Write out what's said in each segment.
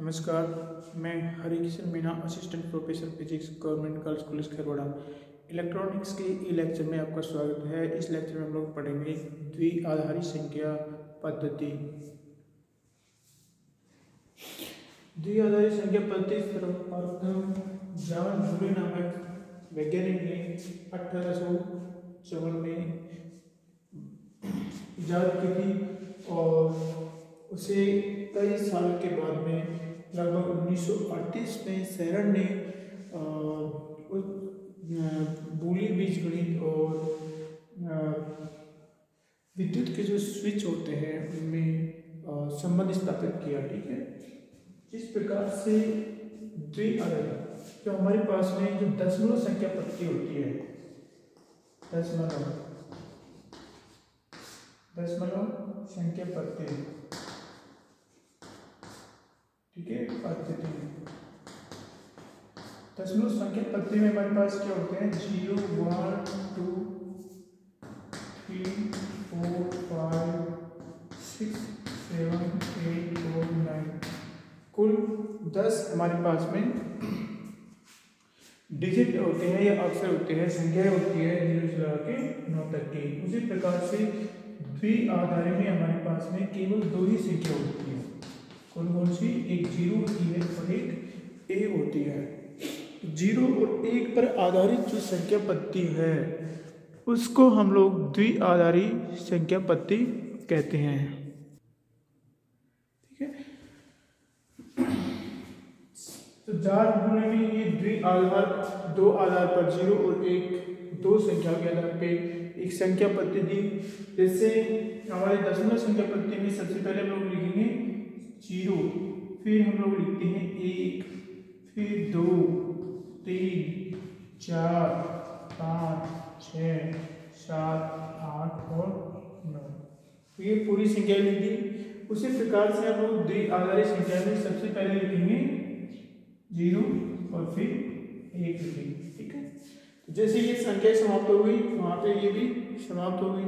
नमस्कार, मैं Harikishan Meena, assistant professor physics, government girls college Khargoda. Electronics के ई लेक्चर में आपका स्वागत है। इस लेक्चर में हम लोग पढ़ेंगे द्विआधारी संख्या पद्धति। द्विआधारी संख्या पद्धति सर्वप्रथम जॉन ब्रूले नामक वैज्ञानिक ने 1854 में इजाद की थी और उसे कई साल के बाद में लगभग 1938 में सेरन ने बूली बीजगणित और विद्युत के जो स्विच होते हैं उनमें संबंध स्थापित किया। ठीक है, इस प्रकार से द्विआधारी जो हमारे पास में जो दशमलव संख्या पद्धति होती है, दशमलव संख्या पद्धति, ठीक है, पद्धति दशमलव संख्या पद्धति में हमारे पास क्या होते हैं 0 1 2 3 4 5 6 7 8 और 9 कुल 10 हमारे पास में डिजिट होते हैं या अक्षर होते हैं, संख्याएं होती है 0 से लगा के 9 तक की। उसी प्रकार से द्विआधारी में हमारे पास में केवल दो ही संख्या होती है। कौन सी? एक 0 होती है और एक 1 होती है। 0 और 1 पर आधारित जो संख्या पद्धति है उसको हम लोग द्विआधारी संख्या पद्धति कहते हैं। ठीक है, तो जॉन ब्रूले ने ये द्विआधार दो आधार पर 0 और 1 दो संख्या के आधार पे एक संख्या पद्धति दी। जैसे हमारे दशमलव संख्या पद्धति में सबसे पहले हम लोग लिखेंगे 0, फिर हम लोग लिखते हैं 1, फिर 2 3 4 5 6 7 8 और 9, तो ये पूरी संख्या लिख दी। उसी प्रकार से हम लोग द्विआधारी संख्या में सबसे पहले लिखेंगे 0 और फिर 1 लिखेंगे। ठीक है, तो जैसे ये संख्या समाप्त हो गई वहां पे ये भी समाप्त हो गई।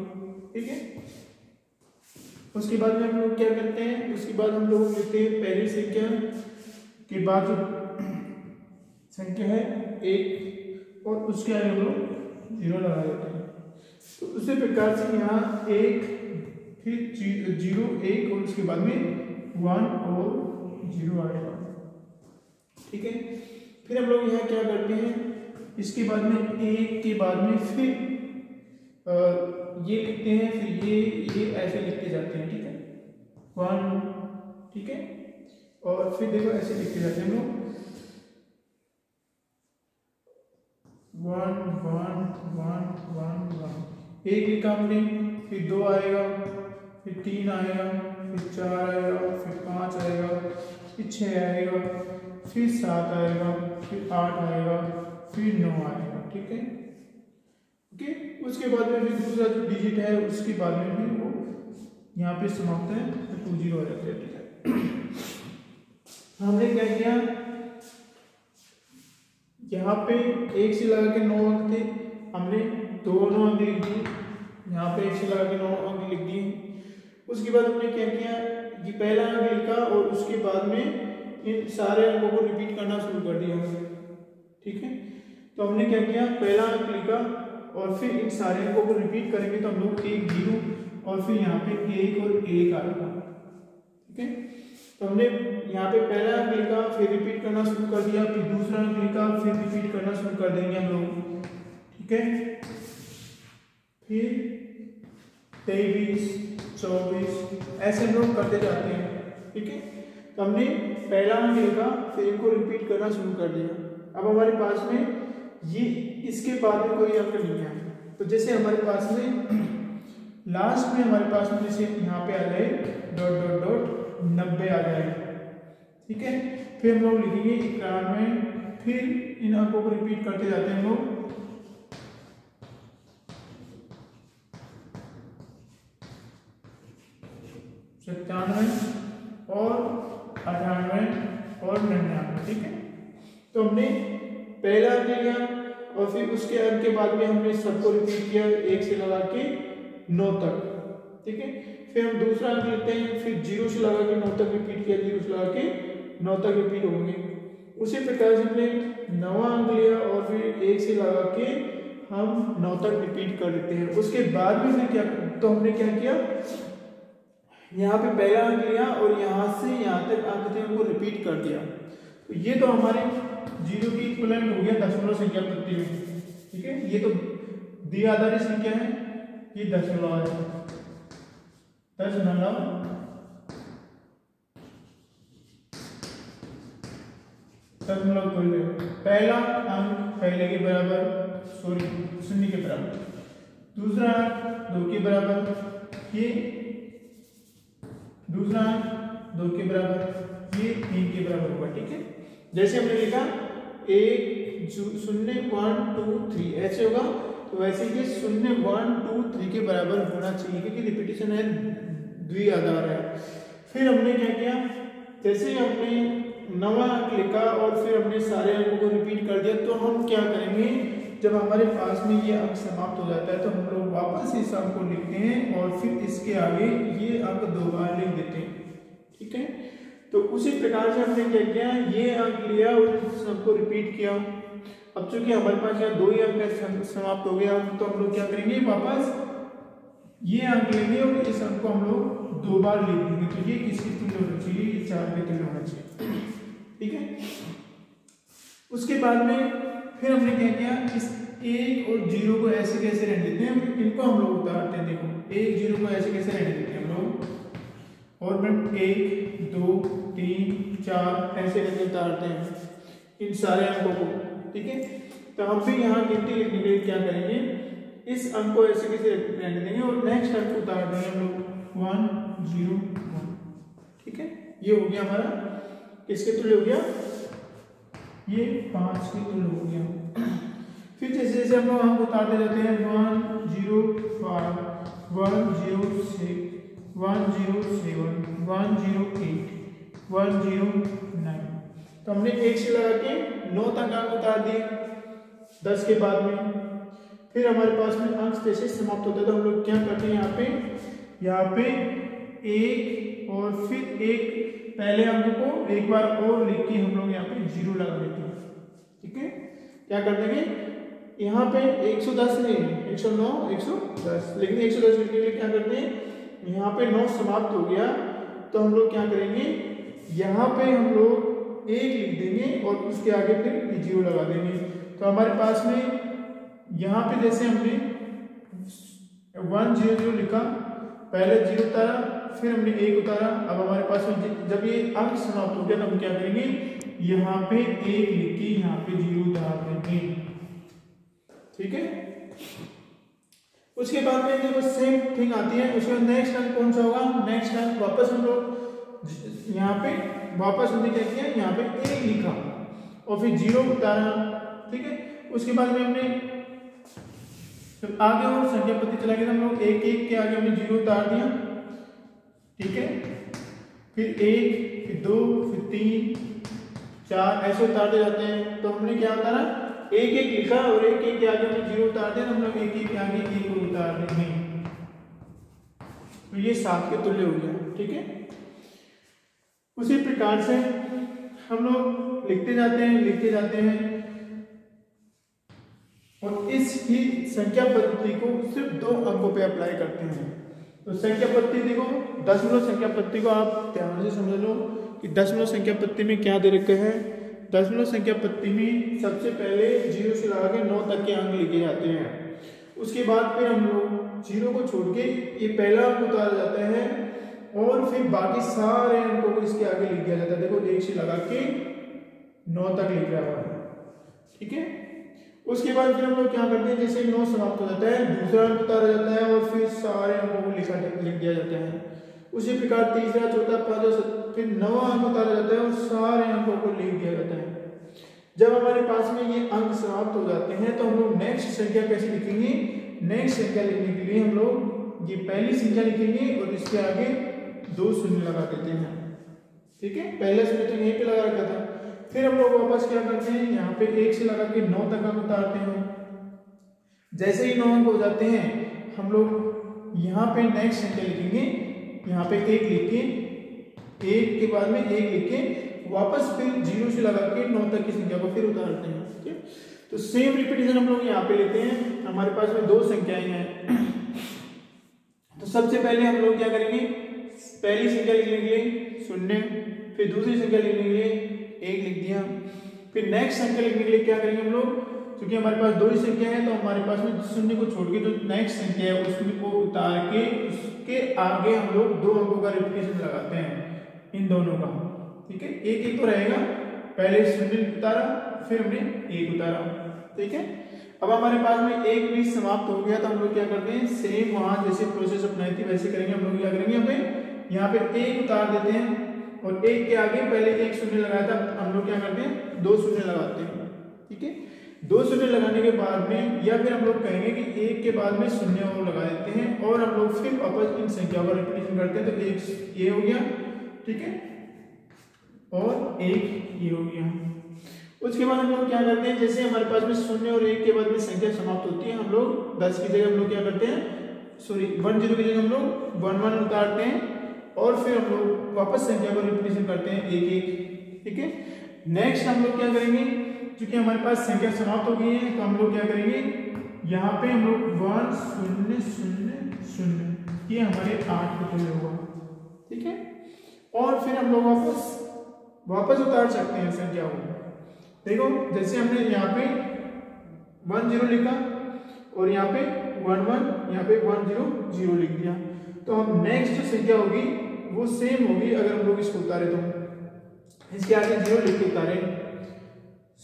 ठीक है, उसके बाद में हम लोग क्या करते हैं, उसके बाद हम लोग लिखते हैं पहली संख्या के बाद जो संख्या है 1 और उसके आगे हम लोग 0 लगा देते हैं। तो उसी प्रकार से यहाँ 1 फिर 0 1 और उसके बाद में 1 और 0 आएगा। ठीक है, फिर हम लोग यहाँ क्या करते हैं, इसके बाद में 1 के बाद में फिर ये लिखते हैं, फिर ये ऐसे लिखते जाते हैं। ठीक है, 1, ठीक है, और फिर देखो ऐसे लिखते जाते हैं हम लोग 1 1 1 1 1। 1 लिखा हमने, फिर 2 आएगा, फिर 3 आएगा, फिर 4 आएगा, फिर 5 आएगा, फिर 6 आएगा, फिर 7 आएगा, फिर 8 आएगा, फिर 9 आएगा। ठीक है, ओके, उसके बाद में फिर दूसरा जो डिजिट है उसके बाद में भी वो यहाँ पे समाप्त है तो 2 0 आ जाते हैं। ठीक है, हमने क्या किया, यहाँ पे 1 से लगा के 9 अंक थे, हमने दोनों अंक लिख दिए। यहाँ पे 1 से लगा के 9 अंक लिख दिए। उसके बाद हमने क्या किया, ये पहला अंक लिखा और उसके बाद में इन सारे अंकों को रिपीट करना शुरू कर दिया। ठीक है, तो हमने क्या किया, पहला अंक लिखा और फिर इन सारे अंकों को रिपीट करेंगे तो हम लोग 1 0 और फिर यहाँ पे 1 और 1 आएगा। ठीक है, तो हमने यहाँ पे पहला अंक लिखा, फिर रिपीट करना शुरू कर दिया, फिर दूसरा अंक लिखा, फिर रिपीट करना शुरू कर देंगे हम लोग। ठीक है, फिर 23 24 ऐसे हम लोग करते जाते हैं। ठीक है, तो हमने पहला अंक लिखा, फिर इनको रिपीट करना शुरू कर दिया। अब हमारे पास में ये इसके बाद में कोई अंक नहीं है, तो जैसे हमारे पास में लास्ट में हमारे पास में जैसे यहाँ पे आ जाए ... 90 आ जाए। ठीक है, फिर हम लोग लिखेंगे 91, फिर इन अंकों को रिपीट करते जाते हैं हम लोग 97 और 98 और 99। ठीक है, तो हमने पहला अंक लिया और फिर उसके अंक के बाद में हमने सबको रिपीट किया 1 से लगा के 9 तक। ठीक है, फिर हम दूसरा अंक लेते हैं, फिर 0 से लगा के 9 तक रिपीट किया, 0 से लगा के 9 तक रिपीट होंगे। उसी प्रकार से हमने 9वां अंक लिया और फिर 1 से लगा के हम 9 तक रिपीट कर देते हैं। उसके बाद भी हमने क्या किया, यहाँ पे पहला अंक लिया और यहाँ से यहाँ तक अंक थे उनको रिपीट कर दिया। तो ये तो हमारे 0 की इक्विवेलेंट हो गया दशमलव संख्या पत्ती में। ठीक है, ये तो द्वि आधारी संख्या है, ये दशमलव है, दशमलव तुल्य। पहला अंक पहले के बराबर, सॉरी 0 के बराबर, दूसरा अंक 2 के बराबर, ये दूसरा अंक 2 के बराबर, ये 3 के बराबर होगा। ठीक है, जैसे हमने लिखा 1 0 1 2 3 ऐसे होगा, तो वैसे ये 0 1 2 3 के बराबर होना चाहिए क्योंकि रिपीटेशन है, द्विआधार है। फिर हमने क्या किया, जैसे हमने 9वां अंक लिखा और फिर हमने सारे अंकों को रिपीट कर दिया, तो हम क्या करेंगे, जब हमारे पास में ये अंक समाप्त हो जाता है तो हम लोग वापस इस अंक को लिखते हैं और फिर इसके आगे ये अंक 2 बार लिख देते हैं। ठीक है, तो उसी प्रकार से हमने क्या किया, ये अंक लिया और इस अंक को रिपीट किया। अब चूंकि हमारे पास यहाँ 2 ही अंक समाप्त हो गया, तो हम लोग क्या करेंगे, वापस ये अंक लेंगे और इस अंक को हम लोग 2 बार लिख देंगे। तो ये किसके तुल्य होना चाहिए, ये 4 के तुल्य होना चाहिए। ठीक है, उसके बाद में फिर हमने क्या किया, इस 1 और 0 को ऐसे कैसे रहने देते हैं, इनको हम लोग उतारते हैं। देखो 1 0 को ऐसे कैसे रहने देते हैं हम लोग, और मैं 1 2 3 4 ऐसे करके उतारते हैं इन सारे अंकों को। ठीक है, तो हम भी यहाँ गिनती लिखने के लिए क्या करेंगे, इस अंक को ऐसे कैसे रहने देंगे और नेक्स्ट अंक को उतार देंगे हम लोग 1 0 1। ठीक है, ये हो गया हमारा किसके तुल्य हो गया, ये 5 के तुल्य हो गया। फिर जैसे जैसे हम लोग अंक उतारते जाते हैं 1 0 5 1 0 6 1 0 7 1 0 8 1 0 9। तो हमने 1 से लगा के 9 तक अंक उतार दिए 10 के बाद में। फिर हमारे पास में अंक जैसे समाप्त होता है तो हम लोग क्या करते हैं, यहाँ पे 1 और फिर एक पहले अंक को एक बार और लिख के हम लोग यहाँ पे 0 लगा देते हैं। ठीक है, क्या कर देंगे, यहाँ पे 110 नहीं 109 110, लेकिन 110 लिखने के लिए क्या करते हैं, यहाँ पे 9 समाप्त हो गया तो हम लोग क्या करेंगे, यहाँ पे हम लोग 1 लिख देंगे और उसके आगे फिर 0 लगा देंगे। तो हमारे पास में यहाँ पे जैसे हमने 1 0 0 लिखा, पहले 0 उतारा, फिर हमने 1 उतारा। अब हमारे पास में जब ये अंक समाप्त हो गया तो हम क्या करेंगे, यहाँ पे 1 लिख के यहाँ पे 0 उतार देंगे। ठीक है, उसके बाद में देखो सेम थिंग आती है, उसके बाद नेक्स्ट अंक कौन सा होगा, नेक्स्ट अंक वापस हम लोग यहाँ पे वापस हमने क्या किया, यहाँ पे 1 लिखा और फिर 0 उतारा। ठीक है, उसके बाद में हमने जब आगे और संख्या पत्ती चला गया तो हम लोग 1 1 के आगे हमने 0 उतार दिया। ठीक है, फिर 1 फिर 2 फिर 3 4 ऐसे उतारते जाते हैं। तो हमने क्या उतारा, 1 1 लिखा और 1 1 के आगे हमने 0 उतार दिया, तो हम लोग 1 1 के आगे 1 को उतार देंगे। तो ये 7 के तुल्य हो गया। ठीक है, उसी प्रकार से हम लोग लिखते जाते हैं और इस ही संख्या पद्धति को सिर्फ 2 अंकों पे अप्लाई करते हैं। तो संख्या पद्धति देखो, दशमलव संख्या पद्धति को आप ध्यान से समझ लो कि दशमलव संख्या पद्धति में क्या दे रखा है। दशमलव संख्या पद्धति में सबसे पहले 0 से लगा के 9 तक के अंक लिखे जाते हैं। उसके बाद फिर हम लोग 0 को छोड़ के ये पहला अंक उतारा जाता है और फिर बाकी सारे अंकों को इसके आगे लिख दिया जाता है। देखो 1 से लगा के 9 तक लिख रहा है। ठीक है, उसके बाद फिर हम लोग क्या करते हैं, जैसे 9 समाप्त हो जाता है दूसरा अंक उतारा जाता है और फिर सारे अंकों को लिख दिया जाता है। उसी प्रकार तीसरा चौथा पांचवा फिर 9वां अंक उतारा जाता है और सारे अंकों को लिख दिया जाता है। जब हमारे पास में ये अंक समाप्त हो जाते हैं तो हम लोग नेक्स्ट संख्या कैसे लिखेंगे, नेक्स्ट संख्या लिखने के लिए हम लोग ये पहली संख्या लिखेंगे और इसके आगे 2 शून्य लगा देते हैं। ठीक है, पहला शून्य तो यहीं पे लगा रखा था। फिर हम लोग वापस क्या करते हैं, यहाँ पे 1 से लगा के 9 तक अंक उतारते हैं। जैसे ही 9 अंक हो जाते हैं हम लोग यहाँ पे नेक्स्ट संख्या लिखेंगे, यहाँ पे 1 लिख के 1 के बाद में 1 लिख के वापस फिर 0 से लगा के 9 तक की संख्या को फिर उतारते हैं। ठीक है, तो सेम रिपीटेशन हम लोग यहाँ पे लेते हैं। हमारे पास में 2 संख्याएं हैं, तो सबसे पहले हम लोग क्या करेंगे, पहली संख्या लिखने के लिए 0, फिर दूसरी संख्या लिखने के लिए 1 लिख दिया, फिर नेक्स्ट संख्या लिखने के लिए क्या करेंगे हम लोग, क्योंकि हमारे पास 2 ही संख्या है तो हमारे पास में 0 को छोड़ के जो नेक्स्ट संख्या है उसमें को उतार के उसके आगे हम लोग 2 अंकों का रिपीटेशन लगाते हैं इन दोनों का। ठीक है, एक एक तो रहेगा, पहले 0 उतारा फिर हमने 1 उतारा। ठीक है, अब हमारे पास में 1 भी समाप्त हो गया तो हम लोग क्या करते हैं, सेम वहां जैसे प्रोसेस अपनाई थी वैसे करेंगे। हम लोग क्या करेंगे, यहाँ पे 1 उतार देते हैं और 1 के आगे पहले 1 0 लगाया था, हम लोग क्या करते हैं 2 0 लगाते हैं। ठीक है, 2 0 लगाने के बाद में या फिर हम लोग कहेंगे कि 1 के बाद में 0 और लगा देते हैं और हम लोग फिर वापस इन संख्याओं का रिपीटेशन करते हैं। तो 1 ये हो गया, ठीक है, और 1 ये हो गया। उसके बाद हम लोग क्या करते हैं, जैसे हमारे पास में 0 और 1 के बाद में संख्या समाप्त होती है, हम लोग 10 की जगह हम लोग क्या करते हैं, सॉरी 10 की जगह हम लोग 1 1 उतारते हैं और फिर हम लोग वापस संख्या को रिपीटेशन करते हैं 1 1। ठीक है, नेक्स्ट हम लोग क्या करेंगे, क्योंकि हमारे पास संख्या समाप्त हो गई है तो हम लोग क्या करेंगे, यहाँ पे हम लोग 1 0 0 0 ये हमारे 8 के तुल्य होगा। ठीक है, और फिर हम लोग वापस उतार सकते हैं संख्या को। देखो जैसे हमने यहाँ पे 1 0 लिखा और यहाँ पे 1 1, यहाँ पे 1 0 0 लिख दिया, तो हम नेक्स्ट जो संख्या होगी वो सेम होगी। अगर हम लोग इसको उतारे तो इसके आगे 0 लिख के उतारे,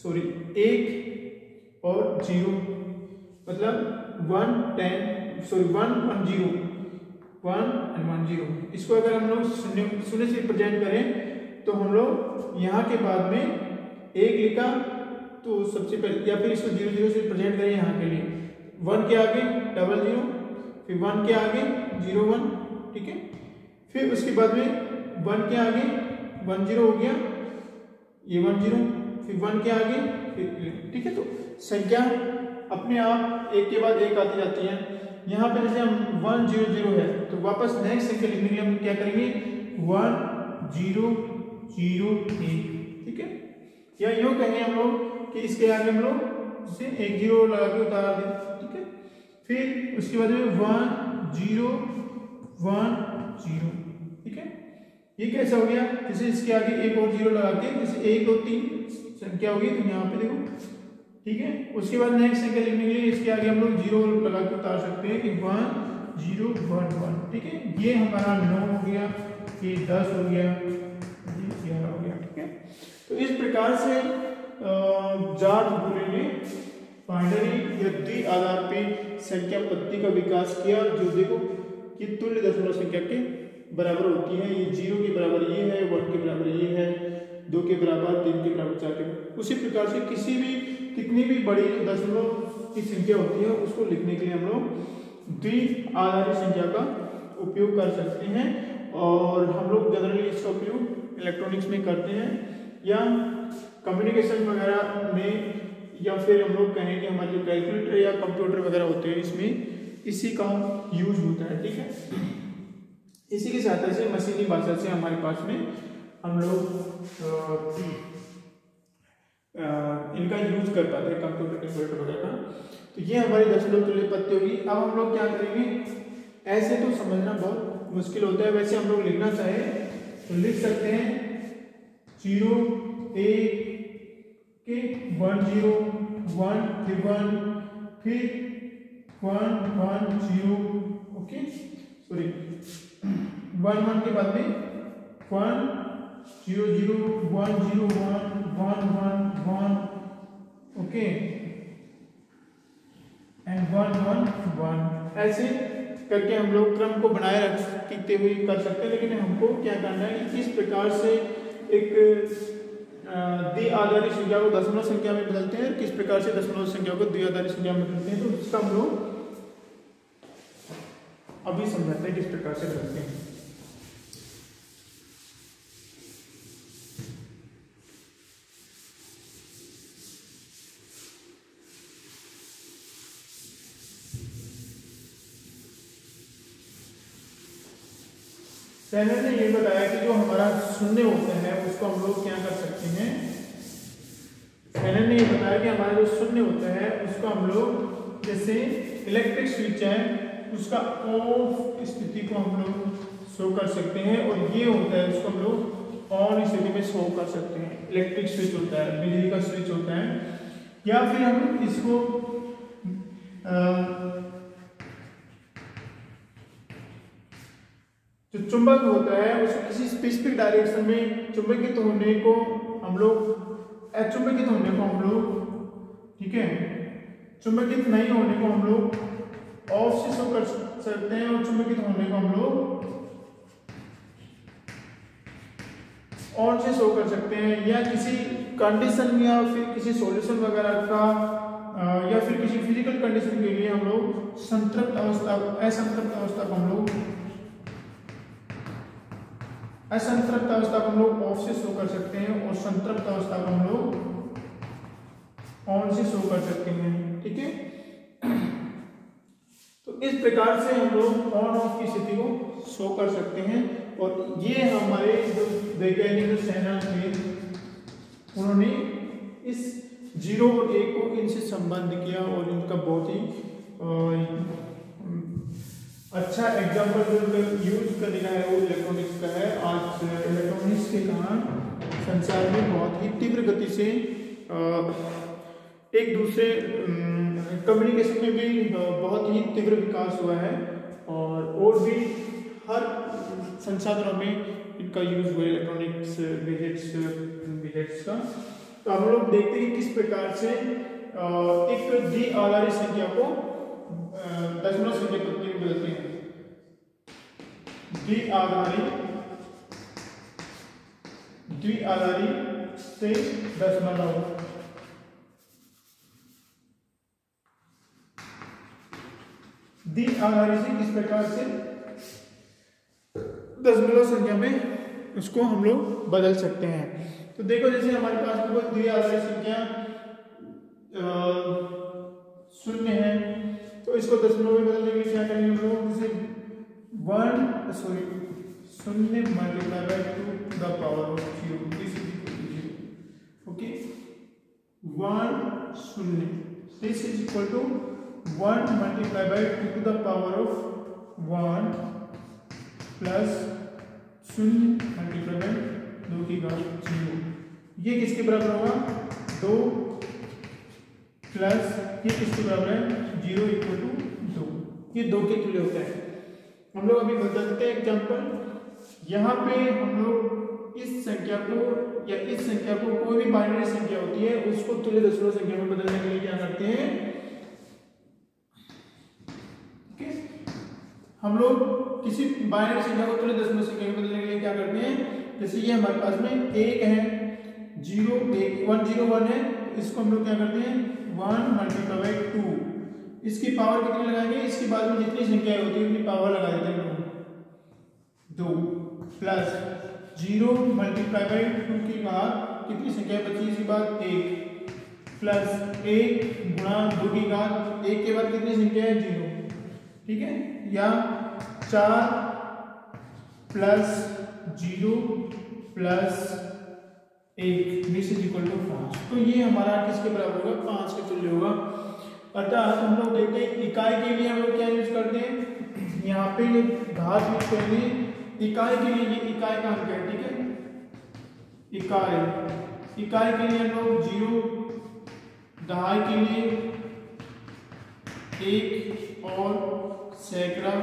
सॉरी 1 और 0 मतलब 1 10, सॉरी 1 1 0 1 1 0। इसको अगर हम लोग शून्य से रिप्रेजेंट करें तो हम लोग यहाँ के बाद में 1 लिखा तो सबसे पहले, या फिर इसको 0 0 से रिप्रेजेंट करें यहाँ के लिए, 1 के आगे 0 0, फिर 1 के आगे 0 1। ठीक है, फिर उसके बाद में 1 के आगे 1 0 हो गया, ये 1 0, फिर 1 के आगे फिर। ठीक है, तो संख्या अपने आप एक के बाद एक आती जाती है। यहाँ पे जैसे हम 1 0 0 है तो वापस नेक्स्ट संख्या लिखने के लिए हम क्या करेंगे, 1 0 0 1। ठीक है, या यूं कहें हम लोग कि इसके आगे हम लोग इसे 1 0 लगा के उतार दें। ठीक है, फिर उसके बाद में 1 0 1 0। ठीक है, ये कैसा हो गया, जैसे इसके आगे 1 और 0 लगा के जैसे 1 2 3 संख्या होगी तो यहाँ पे देखो। ठीक है, उसके बाद नेक्स्ट संख्या लिखने के लिए इसके आगे हम लोग 0 लगा के उतार सकते हैं कि 1 0 1 1। ठीक है, ये हमारा 9 हो गया, ये 10 हो गया, ये 11 हो गया। ठीक है, तो इस प्रकार से जाट बुले ने बाइनरी या द्वि आधार पे संख्या पद्धति का विकास किया, जो देखो कि तुल्य दशमलव संख्या के बराबर होती है। ये 0 के बराबर ये है, 1 के बराबर ये है, 2 के बराबर, 3 के बराबर, 4 के बराबर। उसी प्रकार से किसी भी कितनी भी बड़ी दशमलव की संख्या होती है उसको लिखने के लिए हम लोग द्वि आधारी संख्या का उपयोग कर सकते हैं। और हम लोग जनरली इसका उपयोग इलेक्ट्रॉनिक्स में करते हैं या कम्युनिकेशन वगैरह में, या फिर हम लोग कहें कि हमारे जो कैलकुलेटर या कंप्यूटर वगैरह होते हैं इसमें इसी का यूज होता है। ठीक है, इसी की सहायता से मशीनी भाषा से हमारे पास में हम लोग इनका यूज कर पाते हैं, कंप्यूटर कैलकुलेटर वगैरह का। तो ये हमारी दशमलव तुल्य पद्धति होगी। अब हम लोग क्या करेंगे, ऐसे तो समझना बहुत मुश्किल होता है, वैसे हम लोग लिखना चाहे तो लिख सकते हैं 0 1 के 1 0 1 फिर 1 फिर 1 1 0। ओके, सॉरी 1 1 के बाद में 1 0 0 1 0 1 1 1 1। Okay, and 1 1 1। ऐसे करके हम लोग क्रम को बनाए रखते हुए कर सकते हैं। लेकिन हमको क्या करना है कि किस प्रकार से एक द्वि आधारी संख्या को दशमलव संख्या में बदलते हैं, किस प्रकार से दशमलव संख्या को द्वि आधारी संख्या में बदलते हैं, तो इसका हम लोग अभी समझाते हैं किस प्रकार से बदलते हैं। पहले ने ये बताया कि जो हमारा शून्य होता है उसको हम लोग क्या कर सकते हैं, मैंने ने बताया कि हमारा जो शून्य होता है उसको हम लोग जैसे इलेक्ट्रिक स्विच है उसका ऑफ स्थिति को हम लोग शो कर सकते हैं, और ये होता है उसको हम लोग ऑन स्थिति में शो कर सकते हैं। इलेक्ट्रिक स्विच होता है, बिजली का स्विच होता है। या फिर हम इसको जो चुंबक होता है उसको किसी स्पेसिफिक डायरेक्शन में चुंबकित होने को हम लोग अचुंबकित होने को हम लोग, ठीक है, चुंबकित नहीं होने को हम लोग ऑफ से शो कर सकते हैं, और चुंबकित होने को हम लोग ऑन से शो कर सकते हैं। या किसी कंडीशन या फिर किसी सॉल्यूशन वगैरह का या फिर किसी फिजिकल कंडीशन के लिए हम लोग संतृप्त अवस्था, असंतृप्त अवस्था को हम लोग असंतृप्त अवस्था को हम लोग ऑफ से शो कर सकते हैं, और संतृप्त अवस्था को हम लोग ऑन से शो कर सकते हैं, ठीक है। तो इस प्रकार से हम लोग ऑन ऑफ की स्थिति को शो कर सकते हैं। और ये हमारे जो वैज्ञानिक सेना थे उन्होंने इस 0 और 1 को इनसे संबंध किया, और इनका बहुत ही अच्छा एग्जाम्पल जो यूज कर दिया है वो इलेक्ट्रॉनिक्स का है। आज इलेक्ट्रॉनिक्स के कारण संसार में बहुत ही तीव्र गति से एक दूसरे कम्युनिकेशन में भी बहुत ही तीव्र विकास हुआ है, और भी हर संसाधनों में इनका यूज हुआ है इलेक्ट्रॉनिक्स गैजेट्स का। तो हम लोग देखते हैं किस प्रकार से एक द्विआधारी संख्या को दशमलव संख्या पद्धति में बदलते हैं। द्विआधारी से दशमलव, द्विआधारी से किस प्रकार से दशमलव संख्या में उसको हम लोग बदल सकते हैं। तो देखो जैसे हमारे पास में कोई द्विआधारी संख्या 0 है, तो इसको दशमलव में बदलने के लिए क्या करेंगे हम लोग, जैसे 0 multiply by 2 to the power of 0, this is equal to 0, okay. 1 0, this is equal to 1 multiply by 2 to the power of 1 plus 0 multiply by 2 की घात 0। ये किसके बराबर होगा, 2 प्लस ये किसके बराबर है, 0 इक्वल टू 2। ये 2 के तुल्य होता है। हम लोग अभी बदलते हैं एग्जाम्पल। यहाँ पे हम लोग इस संख्या को या इस संख्या को, कोई भी बाइनरी संख्या होती है उसको तुल्य दशमलव संख्या में बदलने के लिए क्या करते हैं, हम लोग किसी बाइनरी संख्या को तुल्य दशमलव संख्या में बदलने के लिए क्या करते हैं, जैसे ये हमारे पास में 1 है, 0 1 1 0 1 है, इसको हम लोग क्या करते हैं 1 मल्टीप्लाई बाय 2, इसकी पावर कितनी लगाएंगे, इसके बाद में जितनी संख्या होती है उतनी पावर लगा देते हैं 2 प्लस 0 मल्टीप्लाई बाय 2 की घात कितनी संख्या बची, इसके बाद 1 प्लस 1 गुणा 2 की घात 1 के बाद कितनी संख्या है 0, ठीक है। या 4 plus 0 plus 1 this is equal to 5। तो ये हमारा किसके बराबर होगा, 5 के तुल्य होगा। अर्थात हम लोग देखते हैं इकाई के लिए हम लोग क्या यूज करते हैं, यहाँ पे ये घात यूज करेंगे, इकाई के लिए ये इकाई का अंक है, ठीक है। इकाई के लिए हम लोग 0, दहाई के लिए 1 और सैकड़ा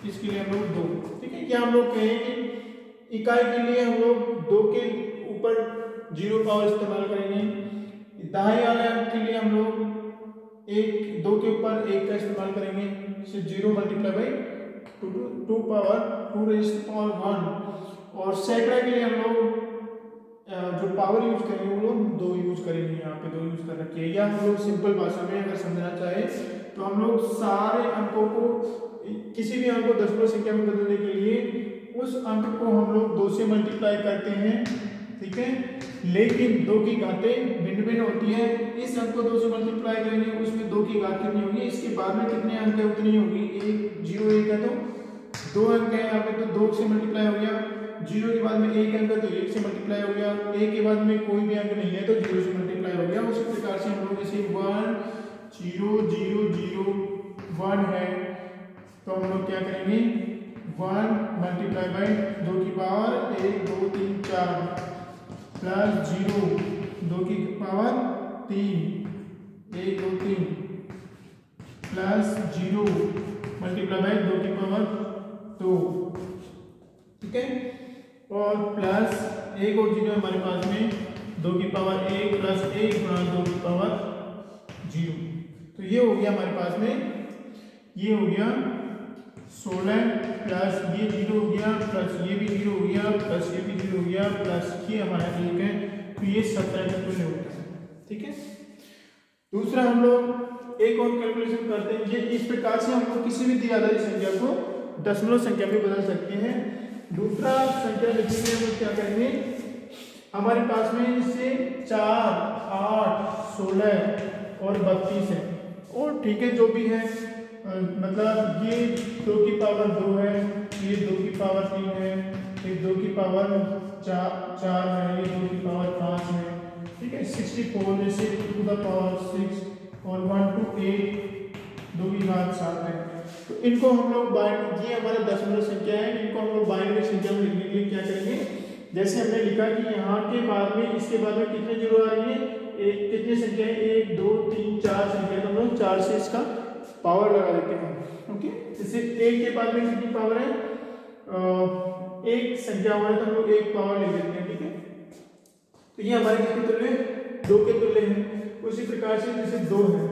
इसके लिए हम लोग 2, ठीक है। क्या हम लोग कहें कि इकाई के लिए हम लोग 2 के ऊपर 0 पावर इस्तेमाल करेंगे, दहाई वाले अंक के लिए हम लोग 2 के ऊपर 1 का इस्तेमाल करेंगे, 0 multiply by 2 power 2 raise to power 1, और सैकड़ा के लिए हम लोग जो पावर यूज करेंगे वो लोग 2 यूज करेंगे, यहाँ पे 2 यूज कर रखी है। या हम लोग सिंपल भाषा में अगर समझना चाहे तो हम लोग सारे अंकों को, किसी भी अंक को दशमलव संख्या में बदलने के लिए उस अंक को हम लोग 2 से मल्टीप्लाई करते हैं, ठीक है। लेकिन 2 की घातें भिन्न भिन्न होती है, इस अंक को 2 से मल्टीप्लाई करेंगे उसमें 2 की घात कितनी होगी, इसके बाद में कितने अंक है उतनी होगी, 1 0 1 है तो 2 अंक है यहाँ पे तो 2 से मल्टीप्लाई हो गया, 0 के बाद में 1 अंक है तो 1 से मल्टीप्लाई हो गया, 1 के बाद में कोई भी अंक नहीं है तो 0 से मल्टीप्लाई हो गया। उसी प्रकार से हम लोग इसे 1 0 0 0 1 है तो हम लोग क्या करेंगे 1 मल्टीप्लाई बाई 2 की पावर 1 2 3 4 प्लस 0 2 की पावर 3 1 2 3 प्लस 0 मल्टीप्लाई बाई 2 की पावर 2, ठीक है, और प्लस 1 और 0 हमारे पास में 2 की पावर 1 प्लस 1 गुणा 2 की पावर 0। तो ये हो गया हमारे पास में, ये हो गया 16 प्लस ये 0 हो गया प्लस ये भी 0 हो गया प्लस ये भी 0 हो गया प्लस ये हमारा 1 है तो ये 17 का तुल्य होता है, ठीक है। दूसरा हम लोग एक और कैलकुलेशन करते हैं, ये इस प्रकार से हम लोग किसी भी द्विआधारी संख्या को दशमलव संख्या में बदल सकते हैं। दूसरा संख्या लिखेंगे तो क्या करेंगे, हमारे पास में इससे 4 8 16 और 32 है और ठीक है जो भी है, मतलब ये 2 की पावर 2 है, ये 2 की पावर 3 है, ये 2 की पावर 4 है, ये 2 की पावर 5 है, ठीक है। 64 जैसे टू द पावर 6 और 1 to 8 2 की घात 7 है। तो इनको हम लोग ये हमारा दशमलव संख्या है, इनको हम लोग बाइनरी संख्या में लिखने के लिए क्या करेंगे, जैसे हमने लिखा कि यहाँ के बाद में इसके बाद में कितने जीरो आ रही है, कितनी संख्या है 1 2 3 4 संख्या, तो हम लोग 4 से इसका पावर लगा देते हैं, ओके। जैसे 1 के बाद में कितनी पावर है, 1 संख्या हुआ है तो हम लोग 1 पावर लिख देते हैं, ठीक है। तो ये हमारे किसके तुल्य है, 2 के तुल्य है। उसी प्रकार से जैसे 2 है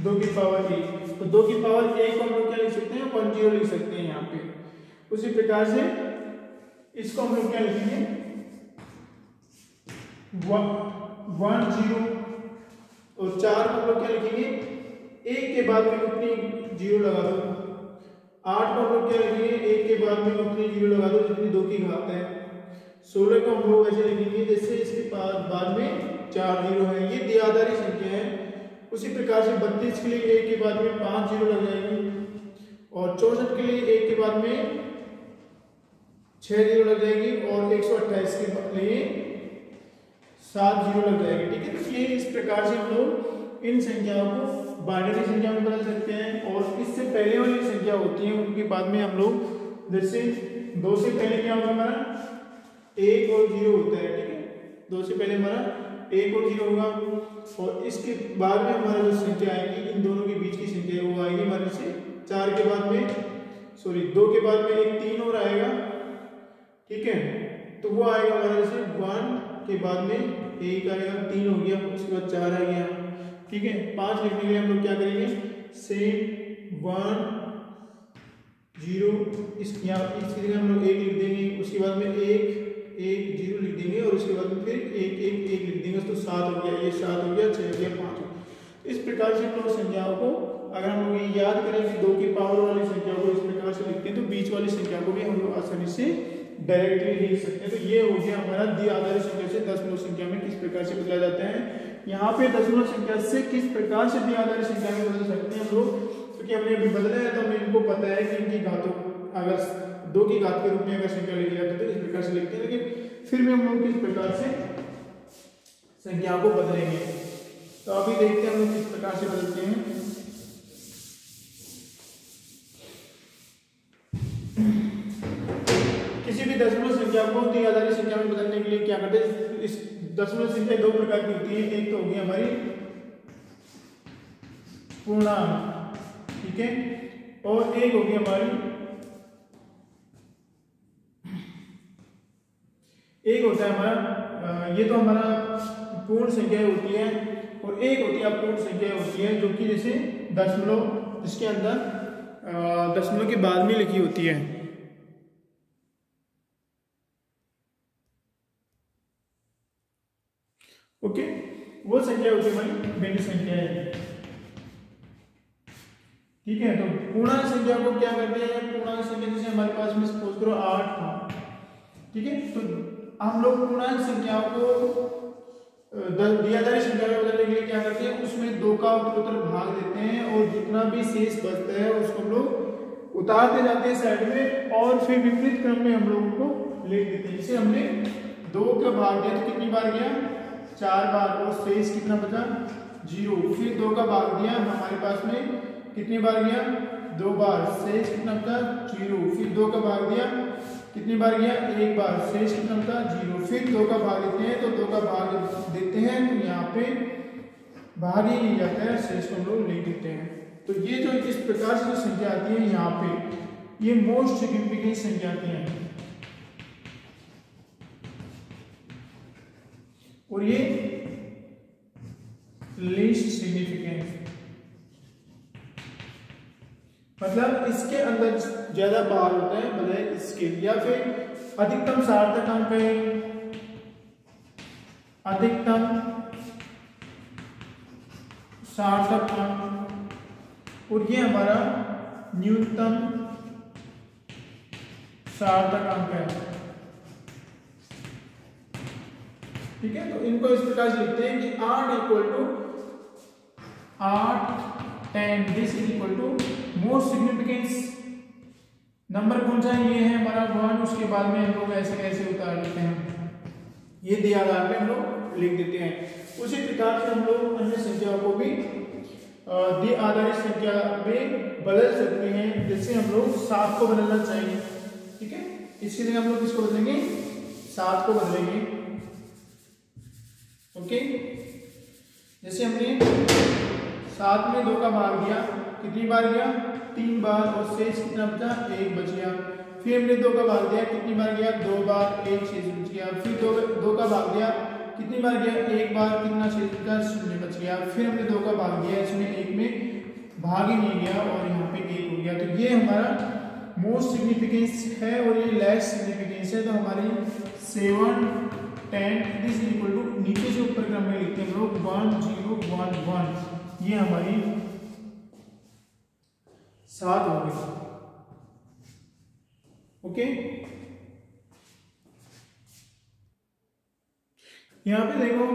2 की पावर 1, तो 2 की पावर 1 को हम लोग क्या लिख सकते हैं 1 0 लिख सकते हैं यहाँ पे। उसी प्रकार से इसको हम लोग क्या लिखेंगे 1 0 और 4 को हम लोग क्या लिखेंगे 1 के बाद में उतनी 0 लगा दो, 8 को हम लोग क्या लिखेंगे 1 के बाद में उतनी 0 लगा दो जितनी 2 की घात है। 16 को हम लोग ऐसे लिखेंगे जैसे इसके बाद में 4 0 है, ये द्विआधारी संख्या है। उसी प्रकार से 32 के लिए 1 के बाद में 5 0 लग जाएगी और 64 के लिए 1 के बाद में 6 0 लग जाएगी और 128 के लिए 7 0 लग जाएगी, ठीक है। तो ये इस प्रकार से हम लोग इन संख्याओं को बाइनरी संख्या में बदल सकते हैं। और इससे पहले वाली संख्या होती है उनके बाद में हम लोग जैसे 2 से पहले क्या होगा हमारा 1 और 0 होता है, ठीक है। 2 से पहले हमारा 1 और 0 होगा और इसके बाद में हमारा जो संख्या आएगी इन दोनों के बीच की संख्या वो आएगी हमारे से 4 के बाद में 2 के बाद में एक 3 और आएगा, ठीक है। तो वो आएगा हमारे से 1 के बाद में 1 आएगा, 3 हो गया, उसके बाद 4 आ गया, ठीक है। 5 लिखने के लिए हम लोग क्या करेंगे सेम 1 0 इसकी जगह हम लोग 1 लिख देंगे, उसके बाद में 1 1 0 लिख देंगे और उसके बाद में फिर 1 1 1 लिख देंगे, तो 7 हो गया, ये 7 हो गया, 6 हो गया, 5 हो गया। इस प्रकार से हम लोग संख्याओं को अगर हम लोग ये याद करें कि 2 की पावर वाली संख्या को इस प्रकार से लिखते हैं तो बीच वाली संख्या को भी हम लोग आसानी से डायरेक्टली लिख सकते हैं। तो ये हो गया हमारा द्विआधारी संख्या से दशमलव संख्या में किस प्रकार से बदला जाता है। यहाँ पे दशमलव संख्या से किस प्रकार से द्विआधारी संख्या में बदल सकते हैं हम लोग, क्योंकि हमने अभी बदला है तो हमें इनको पता है कि इनकी घातों अगर 2 की घात के रूप में अगर संख्या लिखी जाती है तो इस प्रकार से लिखते हैं, लेकिन फिर भी हम लोग किस प्रकार से संख्या को बदलेंगे। तो अभी देखते हैं हम लोग किस प्रकार से बदलते हैं। किसी भी दशमलव संख्या को द्विआधारी संख्या में बदलने के लिए क्या करते हैं, इस दशमलव संख्या 2 प्रकार की होती है, एक तो होगी हमारी पूर्णांक, ठीक है, और एक होगी हमारी एक होता है हमारा ये तो हमारा पूर्ण संख्या होती है और एक होती है अपूर्ण संख्या होती है जो कि जैसे दशमलव जिसके अंदर दशमलव के बाद में लिखी होती है। ओके, वो संख्या होती है हमारी भिन्न संख्या है, ठीक है। तो पूर्णांक संख्या को क्या करते हैं, पूर्णांक संख्या जैसे हमारे पास में सपोज करो 8 था, ठीक है। तो हम लोग पूर्णांक संख्याओं को द्विआधारी संख्या में बदलने के लिए क्या करते हैं, उसमें 2 का उत्तरोत्तर भाग देते हैं और जितना भी शेष बचता है उसको हम लोग उतारते जाते हैं साइड में और फिर विपरीत क्रम में हम लोग उनको लिख देते हैं। जैसे हमने 2 का भाग दिया तो कितनी बार गया, 4 बार, और शेष कितना बचा, 0। फिर 2 का भाग दिया हमारे पास में कितनी बार गया, 2 बार, शेष कितना बचा, 0। फिर 2 का भाग दिया कितनी बार गया, 1 बार, शेष कितना बचा, 0। फिर 2 का भाग देते हैं तो 2 का भाग देते हैं तो यहाँ पे भाग ही नहीं जाता है, शेष को हम लोग लिख देते हैं। तो ये जो इस प्रकार से जो संख्या आती है यहाँ पे, ये मोस्ट सिग्निफिकेंट संख्या आती है और ये लीस्ट सिग्निफिकेंट, मतलब इसके अंदर ज्यादा बार होता है बजाय इसके, या फिर अधिकतम सार्थक अंक है, अधिकतम सार्थक अंक, और ये हमारा न्यूनतम सार्थक अंक है। ठीक है, तो इनको इस प्रकार से लिखते हैं कि 8 equal to 8 10, this is equal to most significance number कौन सा है, ये है हमारा 1। उसके बाद में हम लोग ऐसे कैसे उतार लेते हैं, ये दिया आधार पे हम लोग लिख देते हैं। उसी प्रकार से हम लोग अन्य संख्याओं को भी दे आधारित संख्या में बदल सकते हैं। जैसे हम लोग 7 को बदलना चाहिए, ठीक है, इसकी जगह हम लोग किसको बदलेंगे, 7 को बदलेंगे। ओके, जैसे हमने 7 में 2 का भाग दिया, कितनी बार गया, 3 बार, और शेष कितना बचा, 1 बच गया। फिर हमने 2 का भाग दिया, कितनी बार गया, 2 बार, 1 शेष बच गया। फिर 2 का भाग दिया, कितनी बार गया, 1 बार, कितना शेष बचा, 0 बच गया। फिर हमने 2 का भाग दिया, इसमें 1 में भाग ही नहीं गया और यहाँ पे 1 हो गया। तो ये हमारा मोस्ट सिग्निफिकेंस है और ये लेस सिग्निफिकेंस है। तो हमारी 7 10 दिस इज इक्वल टू, नीचे से ऊपर क्रम में लिखते हैं हम लोग 1 0 1 1, ये हमारी 7 हो गई। ओके, यहाँ पे देखो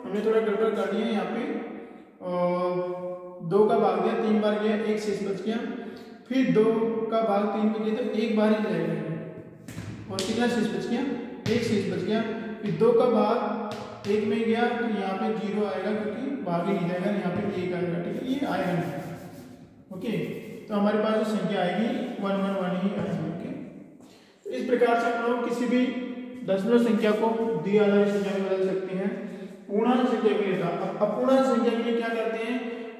हमने थोड़ा गड़बड़ कर दिया, यहाँ पे 2 का भाग दिया, 3 बार गया, 1 शेष बच गया। फिर 2 का भाग 3 में गया तो 1 बार ही जाएगा और कितना शेष बच गया, 1 शेष बच गया। फिर 2 का भाग 1 में गया तो यहाँ पे 0 आएगा क्योंकि भाग ही नहीं जाएगा, यहाँ पे 1 आएगा। ठीक है, ये आएगा नहीं। ओके, तो हमारे पास जो संख्या आएगी 1 1 1 ही आएगी। ओके, तो इस प्रकार से हम लोग किसी भी दशमलव संख्या को दी आधारित संख्या में बदल सकते हैं। पूर्णांक संख्या के लिए था, अब अपूर्णांक संख्या के लिए क्या करते हैं,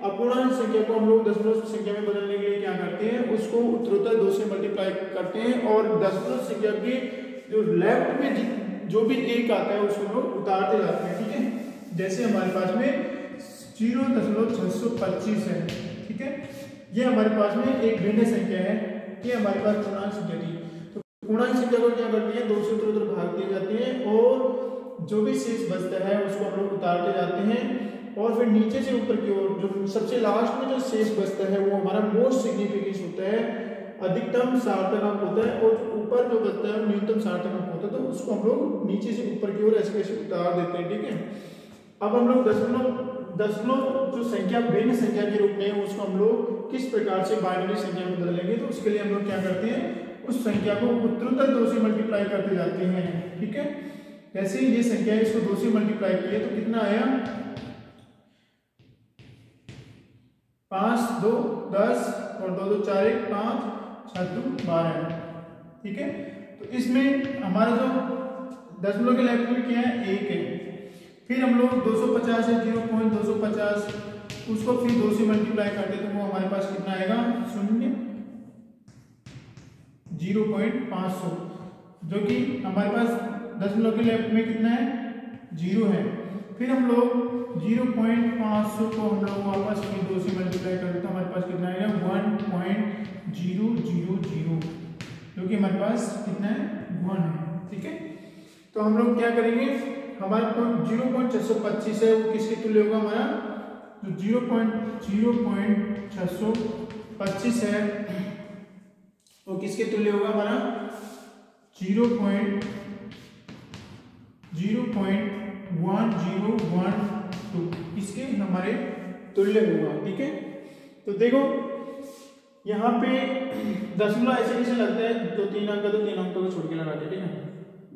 अपूर्णांक संख्या को हम लोग दशमलव संख्या में बदलने के लिए क्या करते हैं, उसको उत्तरोत्तर 2 से मल्टीप्लाई करते हैं और दशमलव संख्या के जो लेफ्ट में जो भी 1 आता है उसको लोग उतारते जाते हैं। ठीक है, जैसे हमारे पास में 0.625 है। ठीक है, ये हमारे पास में एक भिन्न संख्या है, ये हमारे पास पूर्णांक संख्या थी। तो पूर्णांक संख्या को क्या करते हैं, 2 से उत्तरोत्तर भाग दिए जाते हैं और जो भी शेष बचता है उसको हम लोग उतारते जाते हैं और फिर नीचे से ऊपर की ओर जो सबसे लास्ट में जो शेष बचता है वो हमारा मोस्ट सिग्निफिकेंस होता है, अधिकतम सार्थक अंक होता है, और ऊपर जो बचता है न्यूनतम सार्थक अंक होता है। तो उसको हम लोग नीचे से ऊपर की ओर ऐसे ऐसे उतार देते हैं। ठीक है, अब हम लोग दशमलव जो संख्या भिन्न संख्या के रूप में उसको हम लोग किस प्रकार से बाइनरी संख्या में बदलेंगे, तो उसके लिए हम लोग क्या करते हैं, उस संख्या को उत्तरोत्तर 2 से मल्टीप्लाई करते जाते हैं। ठीक है, जैसे ये संख्या है इसको 2 से मल्टीप्लाई किया तो कितना आया, 5 2 10 और 2 2 4 1 5 6 2 12। ठीक है, तो इसमें हमारा जो दशमलव के लेफ्ट में क्या है, 1 है। फिर हम लोग 250 है, 0.250 उसको फिर 2 से मल्टीप्लाई करते तो वो हमारे पास कितना आएगा, 0.500, जो कि हमारे पास दशमलव के लेफ्ट में कितना है, 0 है। फिर हम लोग 0.500 को हम लोग वापस फिर 2 से मल्टीप्लाई करते तो हमारे पास कितना आएगा, 1.000, जो कि हमारे पास कितना है, 1 है। ठीक है, तो हम लोग क्या करेंगे, हमारे 0.625 है वो किसके तुल्य होगा, हमारा जो 0.625 है वो किसके तुल्य होगा, हमारा 0.1012। इसके हमारे तुल्य होगा। ठीक है, तो देखो यहाँ पे दशमलव ऐसे कैसे लगता है, दो तीन अंक तो तीन अंकों को छोड़ के लगाते हैं, ठीक है,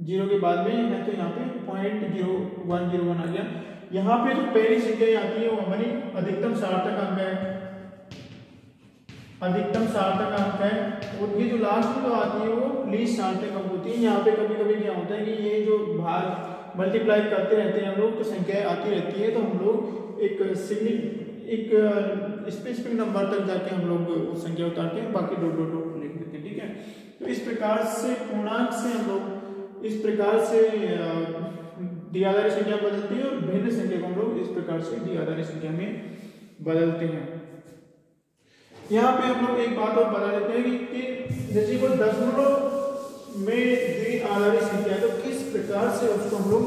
जीरो के बाद में है तो यहाँ पे 0.0101 आ गया। यहाँ पे जो पहली संख्या आती है वो हमारी अधिकतम सार्थक अंक है, अधिकतम सार्थक अंक है, और ये जो लास्ट में जो आती है वो लीस्ट सार्थक अंक होती है। यहाँ पे कभी कभी क्या होता है कि ये जो भाग मल्टीप्लाई करते रहते हैं हम लोग तो संख्याएं आती रहती है, तो हम लोग एक स्पेसिफिक नंबर तक जाके हम लोग उस संख्या उतार के बाकी डॉट डॉट डॉट लिख देते हैं, ठीक है। तो इस प्रकार से पूर्णांक से हम लोग इस प्रकार से द्विआधारी संख्या बदलती है और भिन्न संख्या को हम लोग इस प्रकार से द्विआधारी संख्या में बदलते हैं। यहाँ पे हम लोग एक बात और बता देते हैं कि जैसे कोई दशमलव में द्विआधारी संख्या है तो किस प्रकार से उसको हम लोग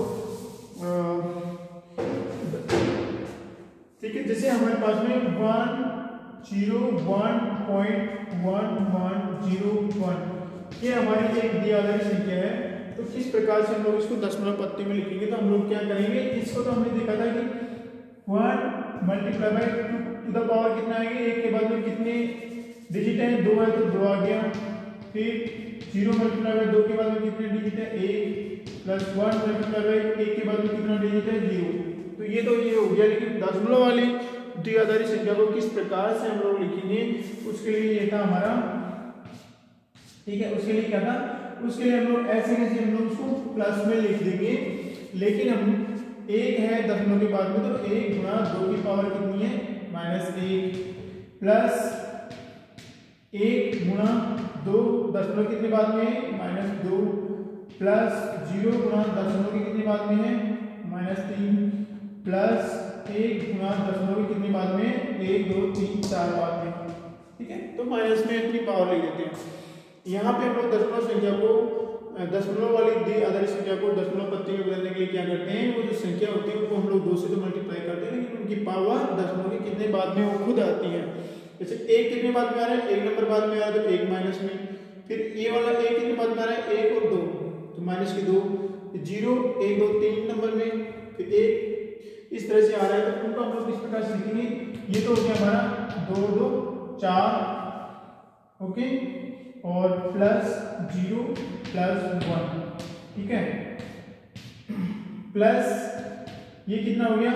ठीक है, जैसे हमारे पास में 101.1101 ये हमारी एक द्विआधारी संख्या है, तो किस प्रकार से हम लोग इसको दशमलव पत्ती में लिखेंगे। तो हम लोग क्या करेंगे, इसको तो हमने देखा था कि 1 multiply by 2 to the power कितना आएगा, एक के बाद में कितने डिजिट है, 2 है तो 2 आ गया, फिर 0 मल्टीप्लाई बाय 2 के बाद में कितने डिजिट है 1, प्लस 1 मल्टीप्लाई बाय 1 के बाद में कितना डिजिट है 0। तो ये हो गया, लेकिन दशमलव वाली द्विआधारी संख्या को किस प्रकार से हम लोग लिखेंगे, उसके लिए ये था हमारा, ठीक है, उसके लिए क्या था, उसके लिए हम लोग ऐसे कैसे हम लोग उसको प्लस में लिख देंगे, लेकिन हम एक है दशमलव के बाद में तो 1 गुणा 2 की पावर कितनी है -1 प्लस 1 गुणा 2 दशमलव कितने बाद में है -2 प्लस 0 गुणा दशमलव के कितने बाद में है -3 प्लस 1 गुणा दशमलव के कितने बाद में 1 2 3 4 बाद में, ठीक है। तो माइनस में इतनी पावर लिख देते हैं। यहाँ पे हम लोग दशमलव संख्या को दशमलव वाली द्विआधारी संख्या को दशमलव पत्ती में बदलने के लिए क्या करते हैं, वो जो संख्या होती है वो हम लोग 2 से तो मल्टीप्लाई करते हैं, लेकिन उनकी पावर दशमलव के कितने बाद में वो खुद आती है। जैसे 1 कितने बाद में आ रहा है, 1 नंबर बाद में आ रहा है तो 1 माइनस में, फिर ये वाला 1 कितने बाद में आ रहा है 1 और 2 तो माइनस के 2, 0 1 2 3 नंबर में, फिर 1 इस तरह से आ रहा है, तो उनको हम लोग इस प्रकार से लिखेंगे। ये तो हो गया हमारा 2 2 4 ओके, और प्लस 0 प्लस 1, ठीक है, प्लस ये कितना हो गया,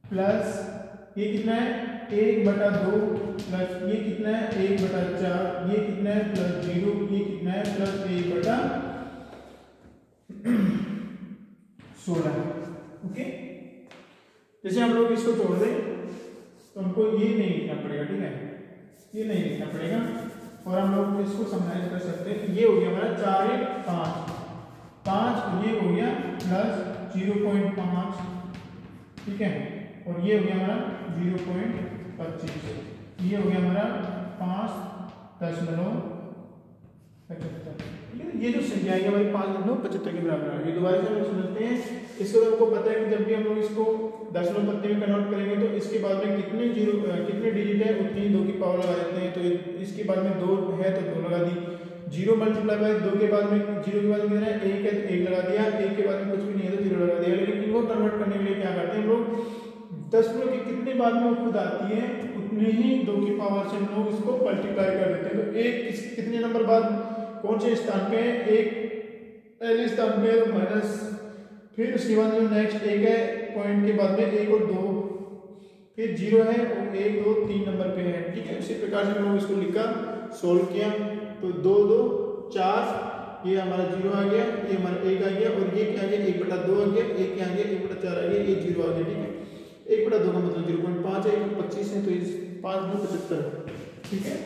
प्लस ये कितना है 1/2 प्लस ये कितना है 1/4, ये कितना है प्लस 0, ये कितना है प्लस 1/16, ओके। जैसे हम लोग इसको जोड़ दें तो हमको ये नहीं लिखना पड़ेगा, ठीक है, ये नहीं लिखना पड़ेगा, और हम लोग इसको समझाइज कर सकते हैं। ये हो गया हमारा 4 1 5, ये हो गया प्लस 0.5, ठीक है, और ये हो गया हमारा 0.25, ये हो गया हमारा 5.75, ये जो संख्या है हमारी 5.75 के बराबर है। ये दोबारा से हम लोग समझते हैं। इसको तो हमको पता है कि जब भी हम लोग इसको दशमलव पत्ती में कन्वर्ट करेंगे तो इसके बाद में कितने डिजिट है उतनी 2 की पावर लगा देते हैं। तो इसके बाद में 2 है तो 2 लगा दी, 0 मल्टीप्लाई बाय 2 के बाद में 0 के बाद में कितना है 1 है तो 1 लगा दिया, 1 के बाद में कुछ भी नहीं है तो 0 लगा दिया। लेकिन इनको कन्वर्ट करने के लिए क्या करते हैं हम लोग, दशमलव के कितने बाद में वो खुद आती है उतने ही 2 की पावर से हम लोग इसको मल्टीप्लाई कर देते हैं। तो 1 कितने नंबर बाद कौन से स्थान पे है, 1 पहले स्थान पे है तो माइनस, फिर उसके बाद जो नेक्स्ट 1 है पॉइंट के बाद में 1 और 2, फिर 0 है और 1 2 3 नंबर पे है, ठीक है। उसी प्रकार से हम लोग इसको लिखा सोल्व किया तो 2 2 4 ये हमारा 0 आ गया, ये हमारा 1 आ गया, और ये क्या आ गया 1/2 आ गया, 1 क्या आ गया 1/4 आ गया, ये 0 आ गया, ठीक है। 1/2 का मतलब 0.5 है, 25 है तो 5 2 75, ठीक है।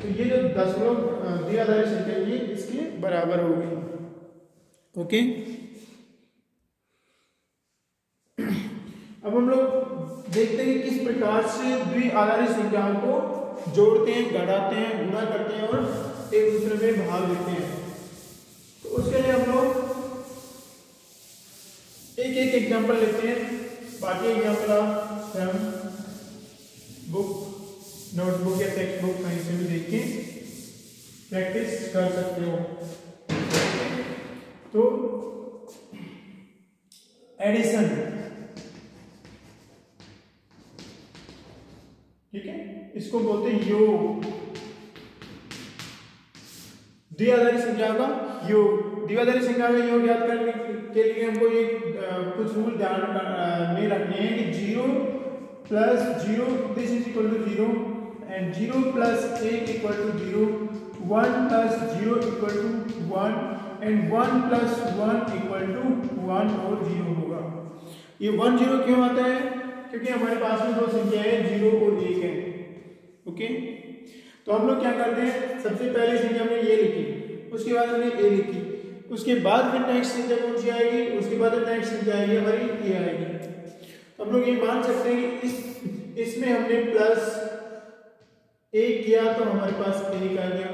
तो ये जो दशमलव द्विआधारी संख्या ये इसके बराबर होगी, ओके। अब हम लोग देखते हैं कि किस प्रकार से द्विआधारी संख्याओं को जोड़ते हैं, घटाते हैं, गुणा करते हैं और एक दूसरे में भाग देते हैं। तो उसके लिए हम लोग एक एग्जांपल लेते हैं, बाकी एग्जांपल आप स्वयं बुक नोटबुक या टेक्स्ट बुक कहीं से भी देख के प्रैक्टिस कर सकते हो। तो एडिशन, ठीक है, इसको बोलते हैं योग, द्विआधारी संख्या का योग। द्विआधारी संख्या का योग याद करने के लिए हमको ये कुछ रूल ध्यान में रखने हैं कि 0 plus 0 this is equal to 0 and 0 plus 1 equal to 0, 1 plus 0 equal to 1 and 1 plus 1 equal to 1 और 0 होगा। ये 1 0 क्यों आता है? क्योंकि हमारे पास में दो संख्या है 0 और 1 है। ओके, तो हम लोग क्या करते हैं, सबसे पहले संख्या हमने ये लिखी, उसके बाद हमने ए लिखी, उसके बाद फिर नेक्स्ट संख्या कौन सी आएगी, उसके बाद नेक्स्ट संख्या आएगी हमारी ये आएगी। तो हम लोग ये मान सकते हैं कि इसमें हमने प्लस 1 किया तो हमारे पास 1 आ गया,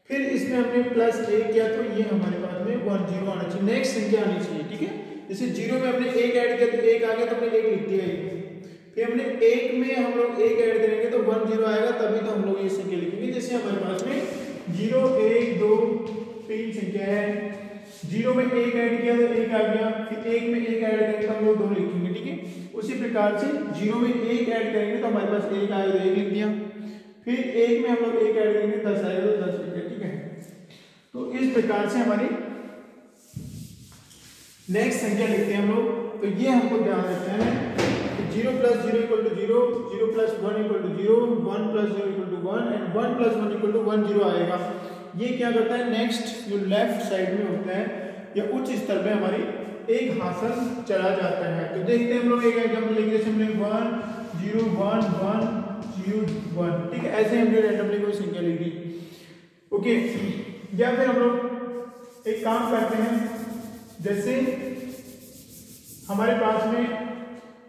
फिर इसमें हमने प्लस 1 किया तो ये हमारे पास में 1 0 आना चाहिए, नेक्स्ट संख्या आनी चाहिए। ठीक है, जैसे 0 में हमने 1 ऐड किया तो 1 आ गया तो हमने 1 लिख दिया, फिर हमने 1 में हम लोग 1 ऐड करेंगे तो 1 0 आएगा, तभी तो हम लोग ये संख्या लिखेंगे। जैसे हमारे पास में 0 1 2 3 संख्या है, 0 में 1 ऐड किया तो 1 आ गया, फिर 1 में 1 ऐड करेंगे तो हम लोग 2 लिखेंगे। ठीक है, उसी प्रकार से 0 में 1 ऐड करेंगे तो हमारे पास 1 आएगा तो 1 लिख दिया, फिर 1 में हम लोग 1 ऐड करेंगे 10 आएगा तो 10 लिख दिया। ठीक है, तो इस प्रकार से हमारी नेक्स्ट संख्या लिखते हैं हम लोग। तो ये हमको ध्यान रखना है 0 plus 0 equal to 0, 0 plus 1 equal to 0, 1 plus 0 equal to 1 and 1 plus 1 equal to 1 0 आएगा। ये क्या करता है, नेक्स्ट जो लेफ्ट साइड में होता है या उच्च स्तर पे हमारी एक हासिल चला जाता है। तो देखते हैं हम लोग एक एग्जांपल लेंगे, जैसे हमने 1 0 1 1 0 1। ठीक है, ऐसे हमने रैंडमली कोई संख्या लिख दी। ओके, या फिर हम लोग एक काम करते हैं, जैसे हमारे पास में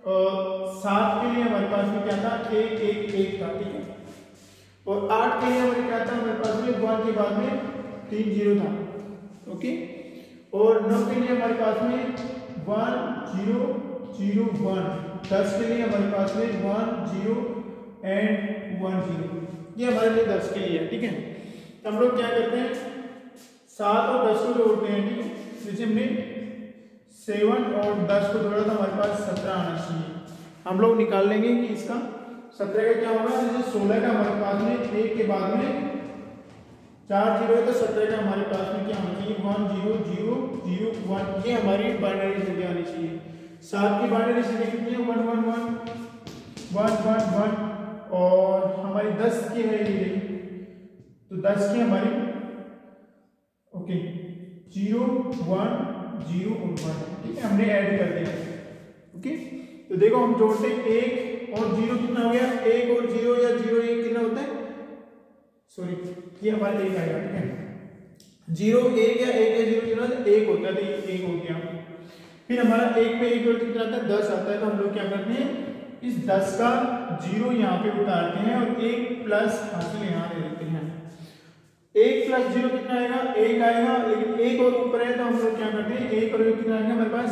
7 के लिए हमारे पास में क्या था 1 1 1 था। ठीक है, और 8 के लिए हमारे क्या था, हमारे पास में 1 के बाद में 3 0 था। ओके, और 9 के लिए हमारे पास में 1 0 0 1, 10 के लिए हमारे पास में 1 0 एंड 1 0, ये हमारे लिए 10 के लिए है। ठीक है, तो हम लोग क्या करते हैं 7 और 10 को जोड़ते हैं। ठीक है, जैसे हमने 7 और 10 को जोड़ा तो हमारे पास 17 आना चाहिए। हम लोग निकाल लेंगे कि इसका 17 का क्या होगा, जैसे 16 का हमारे पास में 1 के बाद में 4 0 है तो 17 का हमारे पास में क्या होना चाहिए 1 0 0 0 1, ये हमारी बाइनरी संख्या आनी चाहिए। 7 की बाइनरी संख्या कितनी है 1 1 1 1 1 1, और हमारी 10 की है ये, तो 10 की हमारी ओके 0 1 0 और 1। ठीक है, हमने ऐड कर दिया। ओके, तो देखो हम जोड़ते हैं 1 और 0 कितना हो गया, 1 और 0 या 0 1 कितना होता है, सॉरी ये हमारा 1 आएगा। ठीक है, 0 1 या 1 या 0 कितना 1 होता है, तो ये 1 हो गया। फिर हमारा 1 पे 1 जोड़ कितना आता है 10 आता है, तो हम लोग क्या करते हैं इस 10 का 0 यहाँ पे उतारते हैं और 1 प्लस हासिल यहाँ दे देते हैं। 1 प्लस 0 कितना आएगा 1 आएगा, लेकिन 1 और ऊपर है तो हम लोग क्या करते हैं 1 और 1 कितना आएगा हमारे पास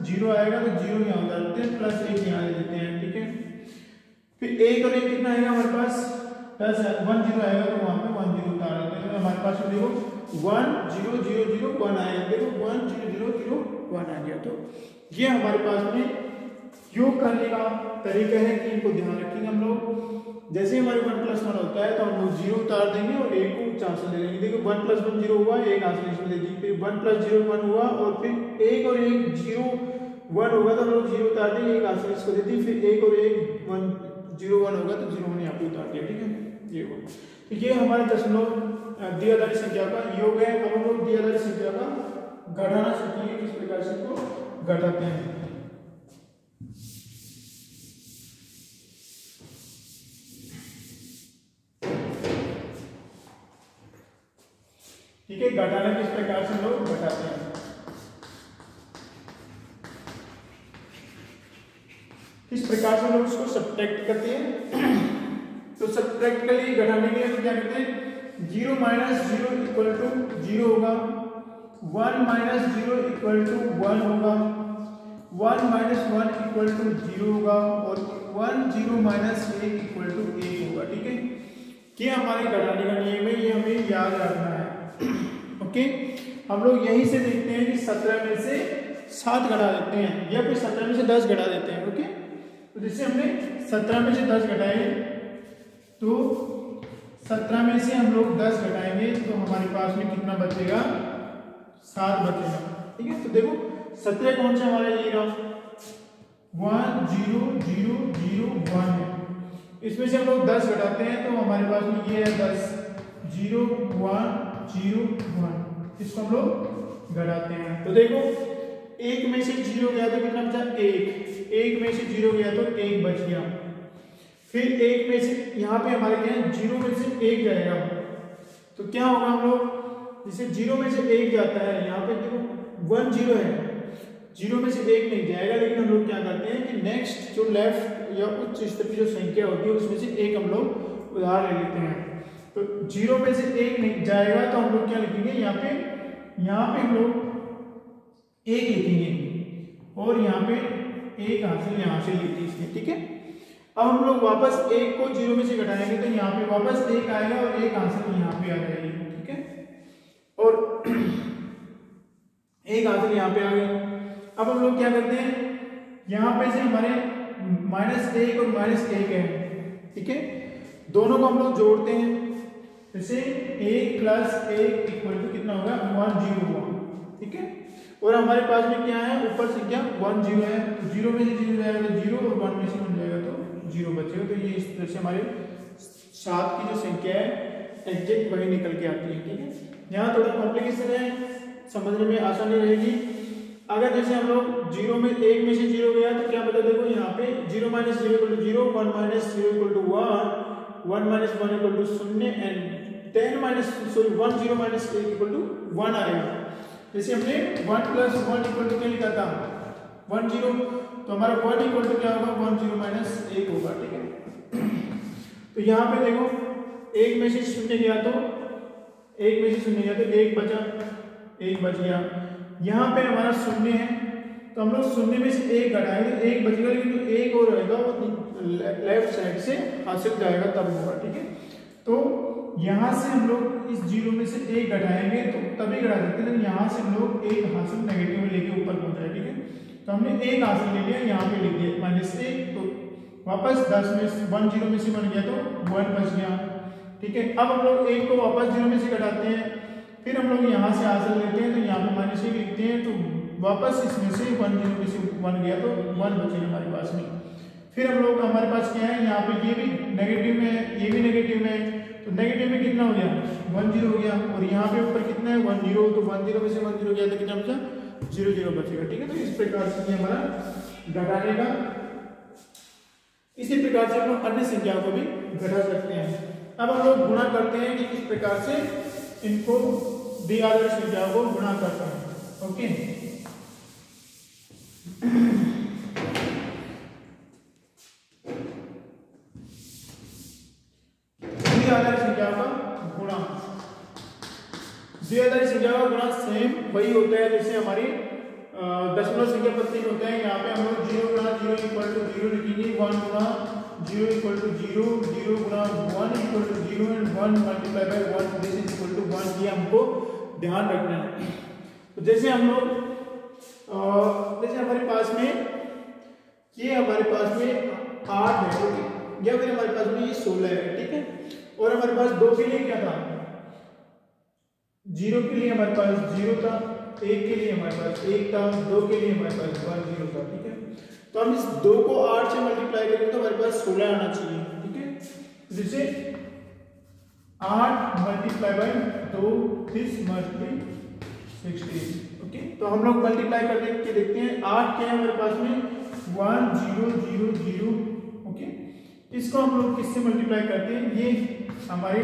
0 आएगा, तो 0 यहाँ उतारते हैं प्लस 1 यहाँ दे देते हैं। ठीक है, फिर 1 और 1 कितना आएगा हमारे पास 10 1 0 आएगा तो वहाँ पे 1 0 उतार देते हैं। तो हमारे पास में देखो 1 0 0 0 1 आएगा, देखो 1 0 0 0 1 आ गया। तो ये हमारे पास में योग करने का तरीका है कि इनको ध्यान रखेंगे हम लोग। जैसे हमारे 1 प्लस 1 होता है तो हम लोग 0 उतार देंगे और 1 को चांस ले लेंगे। देखो 1 प्लस 1 0 हुआ, 1 हासिल इसमें दे दी, फिर 1 प्लस 0 1 हुआ, और फिर 1 और 1 0 1 होगा तो हम लोग 0 उतार देंगे, 1 हासिल इसको दे दी, फिर 1 और 1 1 0 1 होगा तो 0 1 यहाँ पे उतार दिया। ठीक है, ये हुआ। तो ये हमारे दशमलव द्विआधारी संख्या का योग है। अब हम लोग द्विआधारी संख्या का घटाना सीखेंगे, किस प्रकार से इसको घटाते हैं। ठीक है, घटाना किस प्रकार से लोग घटाते हैं। किस प्रकार से लोग उसको सब्ट्रैक्ट करते हैं। तो सब्ट्रैक्ट के लिए घटाने के लिए तो क्या करते हैं 0 माइनस 0 इक्वल टू 0 होगा, 1 माइनस 0 इक्वल टू 1 होगा, 1 माइनस 1 इक्वल टू 0 होगा, और 1 0 माइनस 1 इक्वल टू 1 होगा। ठीक है, ये हमारे घटाने का नियम है, ये हमें याद रखना है। ओके, हम लोग यहीं से देखते हैं कि 17 में से 7 घटा देते हैं या फिर 17 में से 10 घटा देते हैं। ओके, तो जैसे हमने 17 में से 10 घटाए तो 17 में से हम लोग 10 घटाएंगे तो हमारे पास में कितना बचेगा, 7 बचेगा। ठीक है, तो देखो 17 कौन सा हमारा ये रहा 1 0 0 0 1 है, इसमें से हम लोग 10 घटाते हैं तो हमारे पास में ये है 10 0 1 0 1, इसको हम लोग घटाते हैं तो देखो 1 में से 0 गया तो कितना बचा 1, 1 में से 0 गया तो 1 बच गया, फिर 1 में से यहाँ पे हमारे क्या है 0 में से 1 जाएगा तो क्या होगा हम लोग जैसे 0 में से 1 जाता है, यहाँ पे देखो 1 0 है, 0 में से 1 नहीं जाएगा, लेकिन हम लोग क्या करते हैं कि नेक्स्ट जो लेफ्ट या उच्च स्तर की जो संख्या होती है उसमें से एक हम लोग उधार ले लेते हैं। तो 0 में से 1 नहीं जाएगा तो हम लोग क्या लिखेंगे यहाँ पे हम लोग 1 लिखेंगे और यहाँ पे 1 हासिल यहाँ से लेते हैं इसमें। ठीक है, अब हम लोग वापस 1 को 0 में से घटाएंगे तो यहाँ पे वापस 1 आएगा और 1 हासिल यहाँ पे आ जाएगी। ठीक है, और 1 हासिल यहाँ पे आ गई। अब हम लोग क्या करते हैं यहाँ पे से हमारे -1 और -1 है। ठीक है, दोनों को हम लोग जोड़ते हैं, जैसे 1 + 1 = कितना होगा 1 0 हुआ। ठीक है, और हमारे पास में क्या है ऊपर संख्या 1 0 है, तो 0 में से 0 जाएगा तो 0 और 1 में से 1 जाएगा तो 0 बचेगा। तो ये इस तरह से हमारे 7 की जो संख्या है एग्जैक्ट वही निकल के आती है। ठीक है, यहाँ थोड़ा कॉम्प्लिकेशन है, समझने में आसानी रहेगी। अगर जैसे हम लोग 0 में 1 में से 0 गया तो क्या बता, देखो यहाँ पे 0 - 0 = 0, 1 - 0 = 1, 1 - 1 = 0 एंड 1 0 - 1 = 1 आएगा। जैसे हमने 1 + 1 = क्या लिखा था 1 0, तो हमारा 1 = क्या होगा 1 0 - 1 होगा। ठीक है, तो यहाँ पे देखो 1 में से 0 गया तो 1 में से 0 गया तो 1 बचा, 1 बच गया। यहाँ पे हमारा 0 है तो हम लोग 0 में से 1 घटाएंगे तो 1 बचेगा, लेकिन जो 1 और रहेगा वो लेफ्ट साइड से हासिल जाएगा तब होगा। ठीक है, तो यहाँ से हम लोग इस 0 में से 1 घटाएंगे तो तभी घटा सकते हैं, यहाँ से हम लोग 1 हासिल नेगेटिव में लेके ऊपर पहुंच जाए। ठीक है, तो हमने 1 हासिल ले लिया, यहाँ पे लिख दिया -1, तो वापस 10 में से 1 0 में से बन गया तो 1 बच गया। ठीक है, अब हम लोग 1 को वापस 0 में से घटाते हैं, फिर हम लोग यहाँ से हासिल लेते हैं तो यहाँ पे -1 लिखते हैं, तो वापस इसमें से 1 0 में से 1 गया तो 1 बचेगा हमारे पास में। फिर हम लोग हमारे पास क्या है यहाँ पे ये भी नेगेटिव में है, ये भी नेगेटिव में है, तो नेगेटिव में कितना हो गया 1 0 हो गया, और यहाँ पे ऊपर कितना है 1 0, तो 1 0 में से 1 0 गया तो कितना बचा 0 0 बचेगा। ठीक है, तो इस प्रकार से ये हमारा घटाने का, इसी प्रकार से हम लोग अन्य संख्याओं को भी घटा सकते हैं। अब हम लोग गुणा करते हैं कि किस प्रकार से इनको द्विआधारी संख्याओं को गुणा करते हैं। ओके, द्विआधारी संख्याओं का गुणा, द्विआधारी संख्याओं का गुणा सेम वही होता है जैसे हमारी दशमलव संख्या पद्धति में होता है। यहाँ पे हम लोग 0 × 0 = 0 लिखेंगे, 1 × 0 = 0, 0 × 1 = 0 and 1 × 1 this is equal to 1। ये हमको ध्यान रखना है। तो जैसे हम लोग जैसे हमारे पास में ये हमारे पास में 8 है, ओके, या फिर हमारे पास में ये 16 है। ठीक है, और हमारे पास 2 के लिए क्या था 0 के लिए हमारे पास 0 था, 1 के लिए हमारे पास 1 था, 2 के लिए हमारे पास 1 0 था। ठीक है, तो हम इस 2 को 8 से मल्टीप्लाई करेंगे तो हमारे पास 16 आना चाहिए। ठीक है, जैसे 8 × 2 दिस मस्ट बी 16। ओके, तो हम लोग मल्टीप्लाई करके देखते हैं। 8 क्या है हमारे पास में 1 0 0 0। ओके, इसको हम लोग किससे मल्टीप्लाई करते हैं, ये हमारी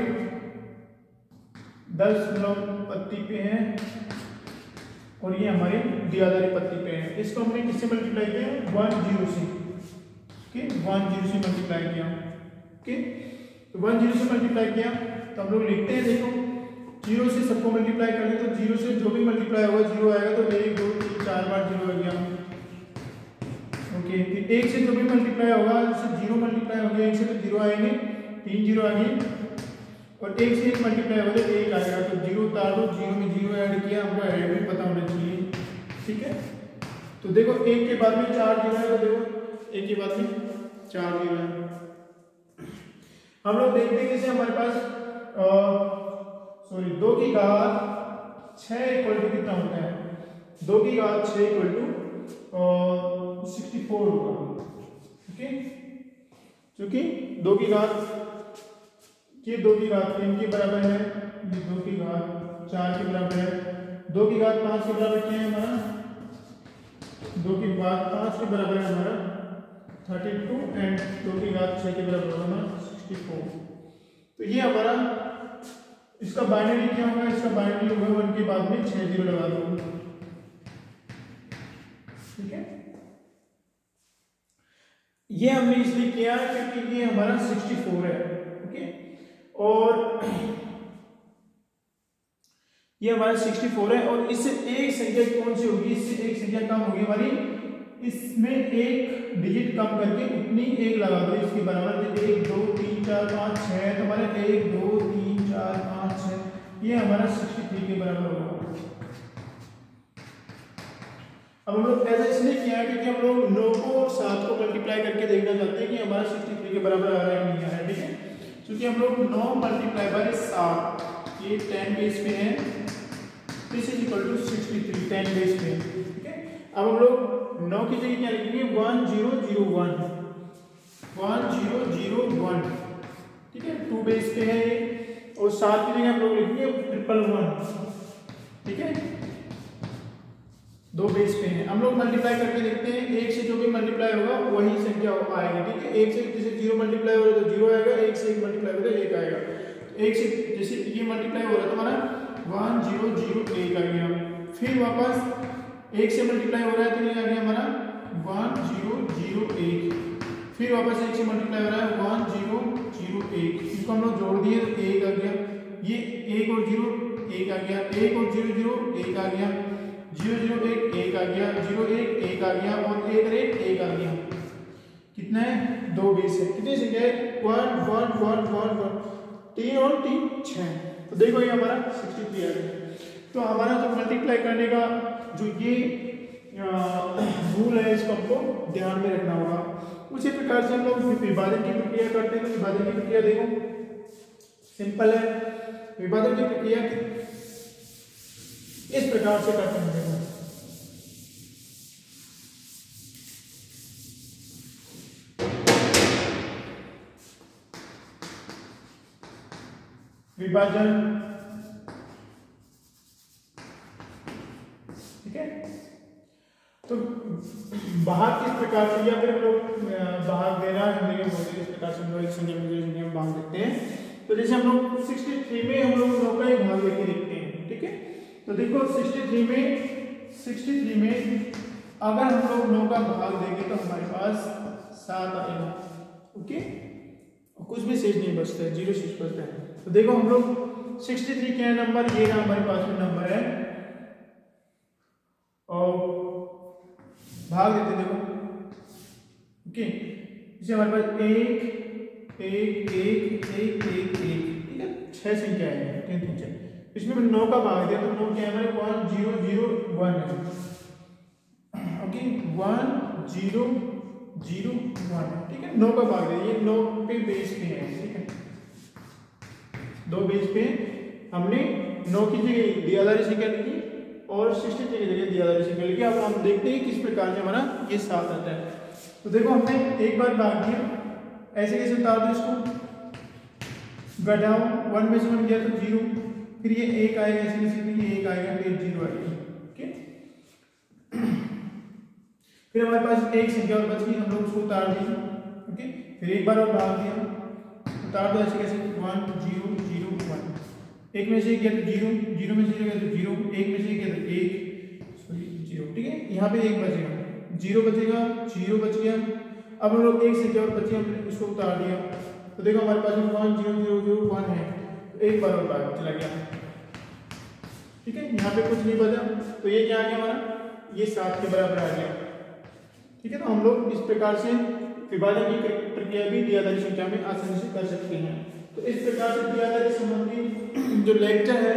दशमलव पत्ती पे है और ये हमारी द्विआधारी पत्ती पे है। इसको हमने किससे मल्टीप्लाई किया 1 0 से। ओके, 1 0 से मल्टीप्लाई किया। ओके, तो 1 0 से मल्टीप्लाई किया तो हम लोग लिखते हैं, देखो 0 से सबको मल्टीप्लाई कर दे तो 0 से जो भी मल्टीप्लाई होगा 0 आएगा, तो 1 2 3 4 बार 0 आ गया। ओके, फिर 1 से जो भी मल्टीप्लाई होगा, जैसे 0 मल्टीप्लाई हो गया 1 से तो 0 आएंगे, 3 0 आ गए, और 1 से 1 मल्टीप्लाई हो गया तो 1 आएगा, तो 0 उतार दो, 0 में 0 ऐड किया, हमको ऐड भी पता होना चाहिए। ठीक है, तो देखो 1 के बाद में 4 0 है, तो देखो 1 के बाद में 4 0 है। हम लोग देखते हैं जैसे हमारे पास 2 की घात 6 इक्वल टू कितना होता है, 2 की घात 6 इक्वल टू 64 होगा। ओके, क्योंकि 2 की घात 3 के बराबर है, ये 2 की घात 4 के बराबर है, 2 की घात 5 के बराबर क्या है हमारा, 2 की घात 5 के बराबर है हमारा 32 एंड 2 की घात 6 के बराबर होगा हमारा 64। तो ये हमारा इसका बाइनरी क्या होगा, इसका बाइनरी होगा 1 के बाद में 6 0 लगा दो। ठीक है, ये हमने इसलिए किया क्योंकि ये हमारा 64 है। ओके, और ये हमारा 64 है और इससे एक संख्या कौन सी होगी, इससे एक संख्या कम होगी हमारी, इसमें एक डिजिट कम करके उतनी एक लगा दो इसके बराबर, 1 2 3 4 5 6, तो हमारा 1 2 3 4 5 6 ये हमारा 63 के बराबर होगा। अब हम लोग ऐसा इसलिए किया है क्योंकि हम लोग 9 को 7 को मल्टीप्लाई करके देखना चाहते हैं कि हमारा 63 के बराबर आ रहा है नहीं आ रहा है। ठीक है, क्योंकि हम लोग 9 मल्टीप्लाई बाय 7 ये 10 बेस पे है, this is equal to 63 10 base पे। ठीक है, अब हम लोग 9 की जगह क्या लिखेंगे, 1 0 0 1 1 0 0 1। ठीक है, 2 बेस पे है और 7 की जगह हम लोग लिखेंगे 111। ठीक है, 2 बेस पे है। हम लोग मल्टीप्लाई करके देखते हैं, 1 से जो भी मल्टीप्लाई होगा वही संख्या आएगी। ठीक है, 1 से जैसे 0 मल्टीप्लाई हो रहा है तो 0 आएगा, 1 से 1 मल्टीप्लाई हो रहा है 1 आएगा। 1 से जैसे ये मल्टीप्लाई हो रहा है तो हमारा 1 0 0 1 आ गया, फिर वापस 1 से मल्टीप्लाई हो रहा है तो ये आ गया हमारा 1 0 0 1, फिर वापस 1 से मल्टीप्लाई हो रहा है 1 0 0 1, इसको हम लोग जोड़ दिए तो 1 आ गया, ये 1 और 0 1 आ गया, 1 और 0 0 1 आ गया, 0 0 1 1 आ गया, 0 1 1 आ गया और 1 1 1 आ गया। कितना है, 2 बेस है। कितनी संख्या है, 1 1 1 1 1, 3 और 3 6। तो देखो ये हमारा 63 आ गया। तो हमारा जो मल्टीप्लाई करने का जो ये रूल है इसको हमको ध्यान में रखना होगा। उसी प्रकार से हम लोग विभाजन की प्रक्रिया करते हैं। तो विभाजन की प्रक्रिया देखो सिंपल है, विभाजन की प्रक्रिया इस प्रकार से करते हैं। देखो विभाजन, ठीक है, तो भाग किस प्रकार से, या फिर हम लोग भाग दे रहा है हिंदी में बोलते हैं, इस प्रकार से हम लोग एक संख्या में भाग देते हैं। तो जैसे हम लोग 63 में हम लोग 9 का ही भाग लेके देखते हैं। ठीक है, तो देखो 63 में अगर हम लोग 9 का भाग देंगे तो हमारे पास 7 आएगा। ओके, कुछ भी शेष नहीं बचता है, 0 शेष बचता है। तो देखो हम लोग 63 क्या है नंबर, ये ना हमारे पास में नंबर है और भाग देते देखो। ओके, इसे हमारे पास 1 1 1 1 1 1, ठीक है, 6 संख्या है, 3 संख्या। इसमें 9 का भाग दिया तो 9 क्या है हमारे 1 0 0 1 है। ओके, 1 0 0 1, ठीक है, 9 का भाग दिया, ये 9 पे बेस पे है। ठीक है, 2 बेस पे हमने 9 की जगह दियादारी संख्या लिखी और 63 की जगह दियादारी संख्या लिखी। अब हम देखते हैं किस प्रकार से हमारा ये 7 आता है। तो देखो हमने एक बार भाग दिया, ऐसे कैसे उतार दो इसको, घटाओ, 1 में से 1 गया तो 0, फिर ये 1 आएगा, ऐसे कैसे ये 1 आएगा, फिर 0 आएगा। ओके, फिर हमारे पास एक संख्या और बच गई, हम लोग उसको उतार दिए। ओके, फिर एक बार और भाग दिया, उतार दो, ऐसे कैसे 1 0 0 1, 1 में से गया तो 0, 0 में से गया तो 0, 1 में से गया तो 1, सॉरी 0। ठीक है, यहाँ पे 1 बचेगा, 0 बचेगा, 0 बच गया। अब हम लोग एक संख्या और बची, हमने उसको उतार दिया। तो देखो हमारे पास 1 0 0 0 1 है, तो एक बार और भाग चला गया। ठीक है, यहाँ पे कुछ नहीं बचा, तो ये क्या आ गया हमारा, ये 7 के बराबर आ गया। ठीक है, तो हम लोग इस प्रकार से विभाजन की प्रक्रिया भी दियादारी संख्या में आसानी से कर सकते हैं। तो इस प्रकार से दियादारी संबंधी जो लेक्चर है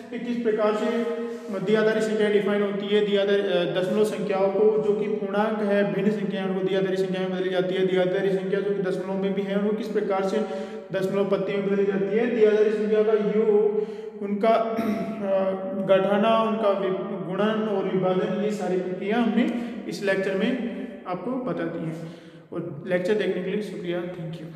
कि किस प्रकार से दियादारी संख्या डिफाइन होती है, दियादारी दशमलव संख्याओं को जो कि पूर्णांक है, भिन्न संख्या है, उनको दियादारी संख्या में बदली जाती है। दियादारी संख्या जो कि दशमलव में भी है, उनको किस प्रकार से दशमलव पत्ती में बदली जाती है। दी आधारी संख्या का योग, उनका घटाना, उनका गुणन और विभाजन, ये सारी प्रक्रिया हमने इस लेक्चर में आपको बता दी है। और लेक्चर देखने के लिए शुक्रिया, थैंक यू।